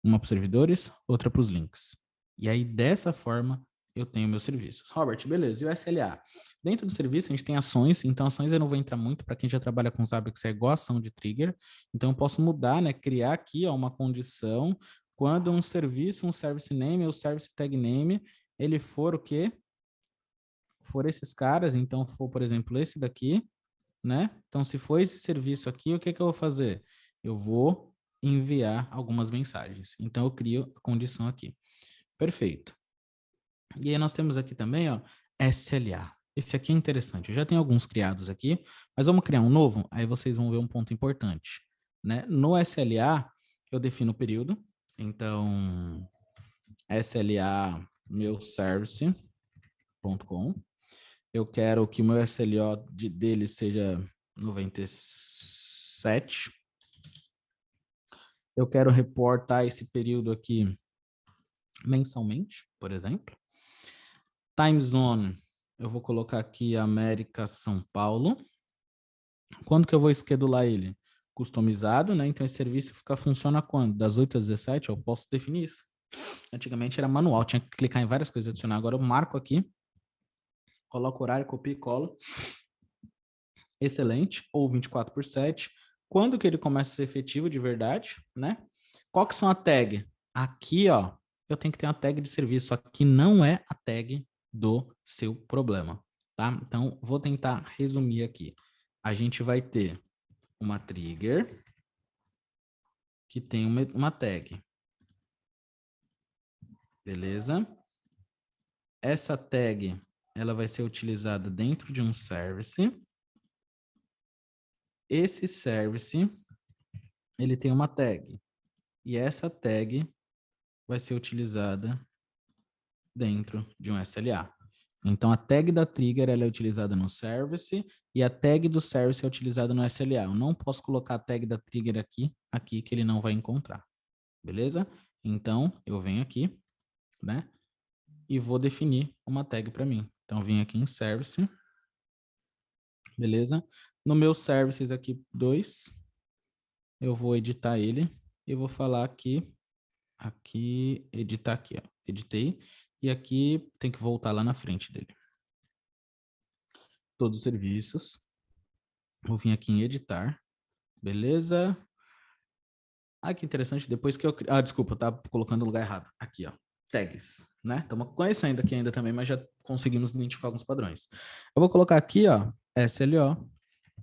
Uma para os servidores, outra para os links. E aí, dessa forma, eu tenho meus serviços. Robert, beleza. E o SLA? Dentro do serviço, a gente tem ações. Então, ações eu não vou entrar muito. Para quem já trabalha com sabe que isso é igual ação de trigger. Então, eu posso mudar, né? Criar aqui, ó, uma condição. Quando um serviço, um service name ou service tag name, ele for o quê? For esses caras. Então, for, por exemplo, esse daqui, né? Então, se for esse serviço aqui, o que que eu vou fazer? Eu vou enviar algumas mensagens. Então, eu crio a condição aqui. Perfeito. E aí nós temos aqui também, ó, SLA. Esse aqui é interessante. Eu já tenho alguns criados aqui, mas vamos criar um novo? Aí vocês vão ver um ponto importante, né? No SLA, eu defino o período. Então, SLA meu service.com. Eu quero que o meu SLO dele seja 97. Eu quero reportar esse período aqui mensalmente, por exemplo. Time zone, eu vou colocar aqui América, São Paulo. Quando que eu vou schedular ele? Customizado, né? Então esse serviço funciona quando? Das 8 às 17, eu posso definir isso. Antigamente era manual, tinha que clicar em várias coisas, adicionar. Agora eu marco aqui, coloco horário, copio e colo. Excelente, ou 24/7. Quando que ele começa a ser efetivo de verdade, né? Qual que são a tag? Aqui, ó, eu tenho que ter uma tag de serviço. Aqui não é a tag do seu problema, tá? Então, vou tentar resumir aqui. A gente vai ter uma trigger que tem uma tag. Beleza? Essa tag, ela vai ser utilizada dentro de um service. Esse service, ele tem uma tag. E essa tag vai ser utilizada dentro de um SLA. Então, a tag da trigger ela é utilizada no service e a tag do service é utilizada no SLA. Eu não posso colocar a tag da trigger aqui que ele não vai encontrar. Beleza? Então, eu venho aqui, né? E vou definir uma tag para mim. Então, eu vim aqui em service. Beleza? No meu services aqui 2, eu vou editar ele e vou falar aqui, editar aqui, ó. Editei. E aqui tem que voltar lá na frente dele. Todos os serviços. Vou vir aqui em editar. Beleza? Ah, que interessante. Depois que eu... Ah, desculpa, eu tava colocando no lugar errado. Aqui, ó. Tags, né? Estamos conhecendo aqui ainda também, mas já conseguimos identificar alguns padrões. Eu vou colocar aqui, ó, SLO,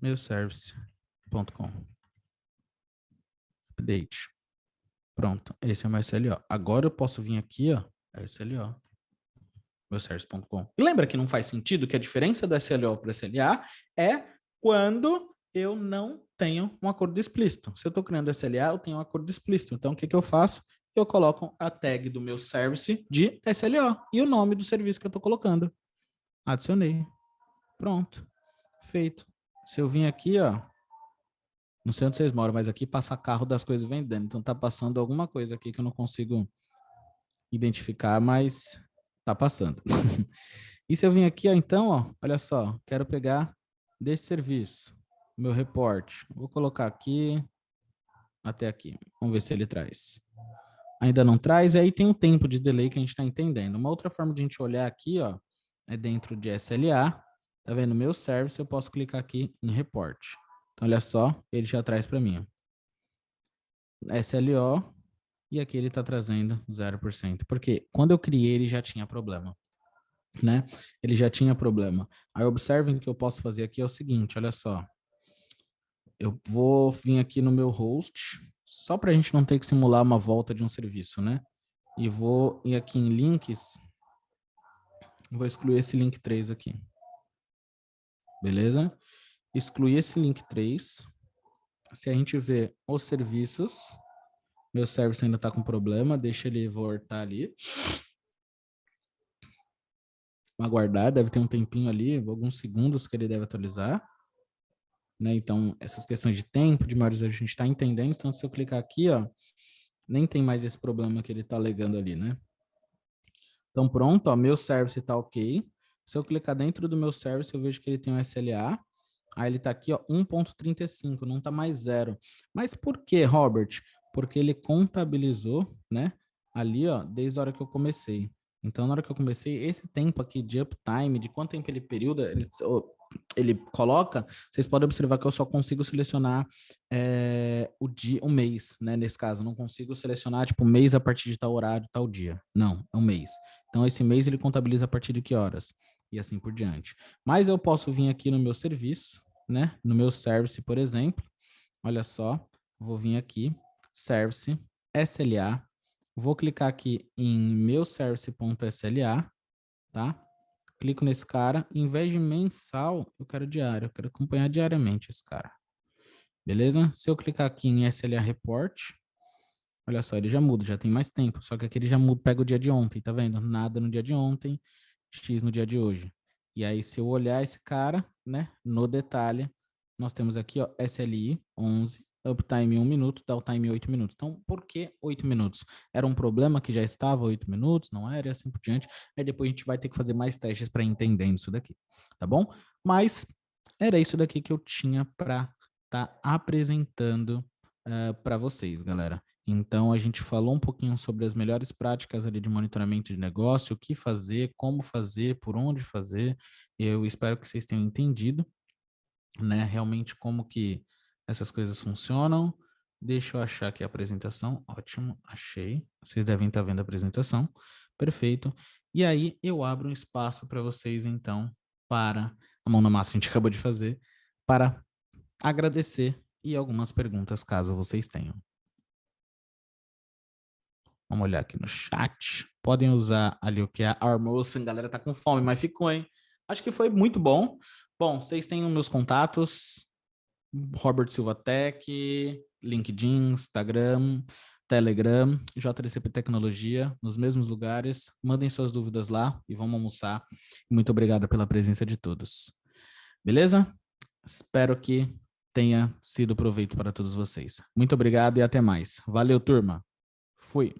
meuservice.com. Update. Pronto, esse é o meu SLO. Agora eu posso vir aqui, ó, SLO, meuservice.com. E lembra que não faz sentido que a diferença do SLO para o SLA é quando eu não tenho um acordo explícito. Se eu estou criando SLA, eu tenho um acordo explícito. Então, o que eu faço? Eu coloco a tag do meu service de SLO e o nome do serviço que eu estou colocando. Adicionei. Pronto. Feito. Se eu vim aqui, ó, não sei onde vocês moram, mas aqui passa carro das coisas vendendo. Então, tá passando alguma coisa aqui que eu não consigo identificar, mas Tá passando. E se eu vim aqui, ó, então, ó, olha só, quero pegar desse serviço, meu reporte. Vou colocar aqui até aqui. Vamos ver se ele traz. Ainda não traz, e aí tem um tempo de delay que a gente está entendendo. Uma outra forma de a gente olhar aqui, ó, é dentro de SLA. Tá vendo? Meu service, eu posso clicar aqui em report. Então, olha só, ele já traz para mim. SLO, e aqui ele está trazendo 0%. Porque quando eu criei, ele já tinha problema. Né? Ele já tinha problema. Aí, observem que eu posso fazer aqui é o seguinte, olha só. Eu vou vir aqui no meu host, só para a gente não ter que simular uma volta de um serviço, né? E vou ir aqui em links, vou excluir esse link 3 aqui. Beleza? Excluir esse link 3. Se a gente ver os serviços, meu service ainda está com problema, deixa ele voltar ali. Aguardar, deve ter um tempinho ali, alguns segundos que ele deve atualizar. Né? Então, essas questões de tempo, de maiores a gente está entendendo. Então, se eu clicar aqui, ó, nem tem mais esse problema que ele está alegando ali, né? Então, pronto, ó, meu service está ok. Se eu clicar dentro do meu service, eu vejo que ele tem um SLA. Aí ele está aqui, ó, 1.35, não está mais 0. Mas por que, Robert? Porque ele contabilizou, né, ali, ó, desde a hora que eu comecei. Então, na hora que eu comecei, esse tempo aqui de uptime, de quanto tempo ele período, ele coloca, vocês podem observar que eu só consigo selecionar o dia, o mês, né? Nesse caso, não consigo selecionar, tipo, mês a partir de tal horário, tal dia. Não, é um mês. Então, esse mês ele contabiliza a partir de que horas? E assim por diante. Mas eu posso vir aqui no meu serviço, né? No meu service, por exemplo, olha só, vou vir aqui, service, SLA, vou clicar aqui em meu service.sla, tá? Clico nesse cara, em vez de mensal, eu quero diário, eu quero acompanhar diariamente esse cara. Beleza? Se eu clicar aqui em SLA Report, olha só, ele já muda, já tem mais tempo, só que aqui ele já muda, pega o dia de ontem, tá vendo? Nada no dia de ontem, X no dia de hoje. E aí, se eu olhar esse cara, né, no detalhe, nós temos aqui, ó, SLI 11, uptime 1 minuto, downtime 8 minutos. Então, por que 8 minutos? Era um problema que já estava 8 minutos, não era, e assim por diante. Aí depois a gente vai ter que fazer mais testes para entender isso daqui, tá bom? Mas era isso daqui que eu tinha para estar apresentando para vocês, galera. Então, a gente falou um pouquinho sobre as melhores práticas ali de monitoramento de negócio, o que fazer, como fazer, por onde fazer. Eu espero que vocês tenham entendido, né, realmente como que essas coisas funcionam. Deixa eu achar aqui a apresentação. Ótimo, achei. Vocês devem estar vendo a apresentação. Perfeito. E aí, eu abro um espaço para vocês, então, para a mão na massa que a gente acabou de fazer, para agradecer e algumas perguntas, caso vocês tenham. Vamos olhar aqui no chat. Podem usar ali o que é Armosen. Galera tá com fome, mas ficou, hein? Acho que foi muito bom. Bom, vocês têm os meus contatos. Robert Silva Tech, LinkedIn, Instagram, Telegram, JDCP Tecnologia, nos mesmos lugares. Mandem suas dúvidas lá e vamos almoçar. Muito obrigado pela presença de todos. Beleza? Espero que tenha sido proveito para todos vocês. Muito obrigado e até mais. Valeu, turma. Fui.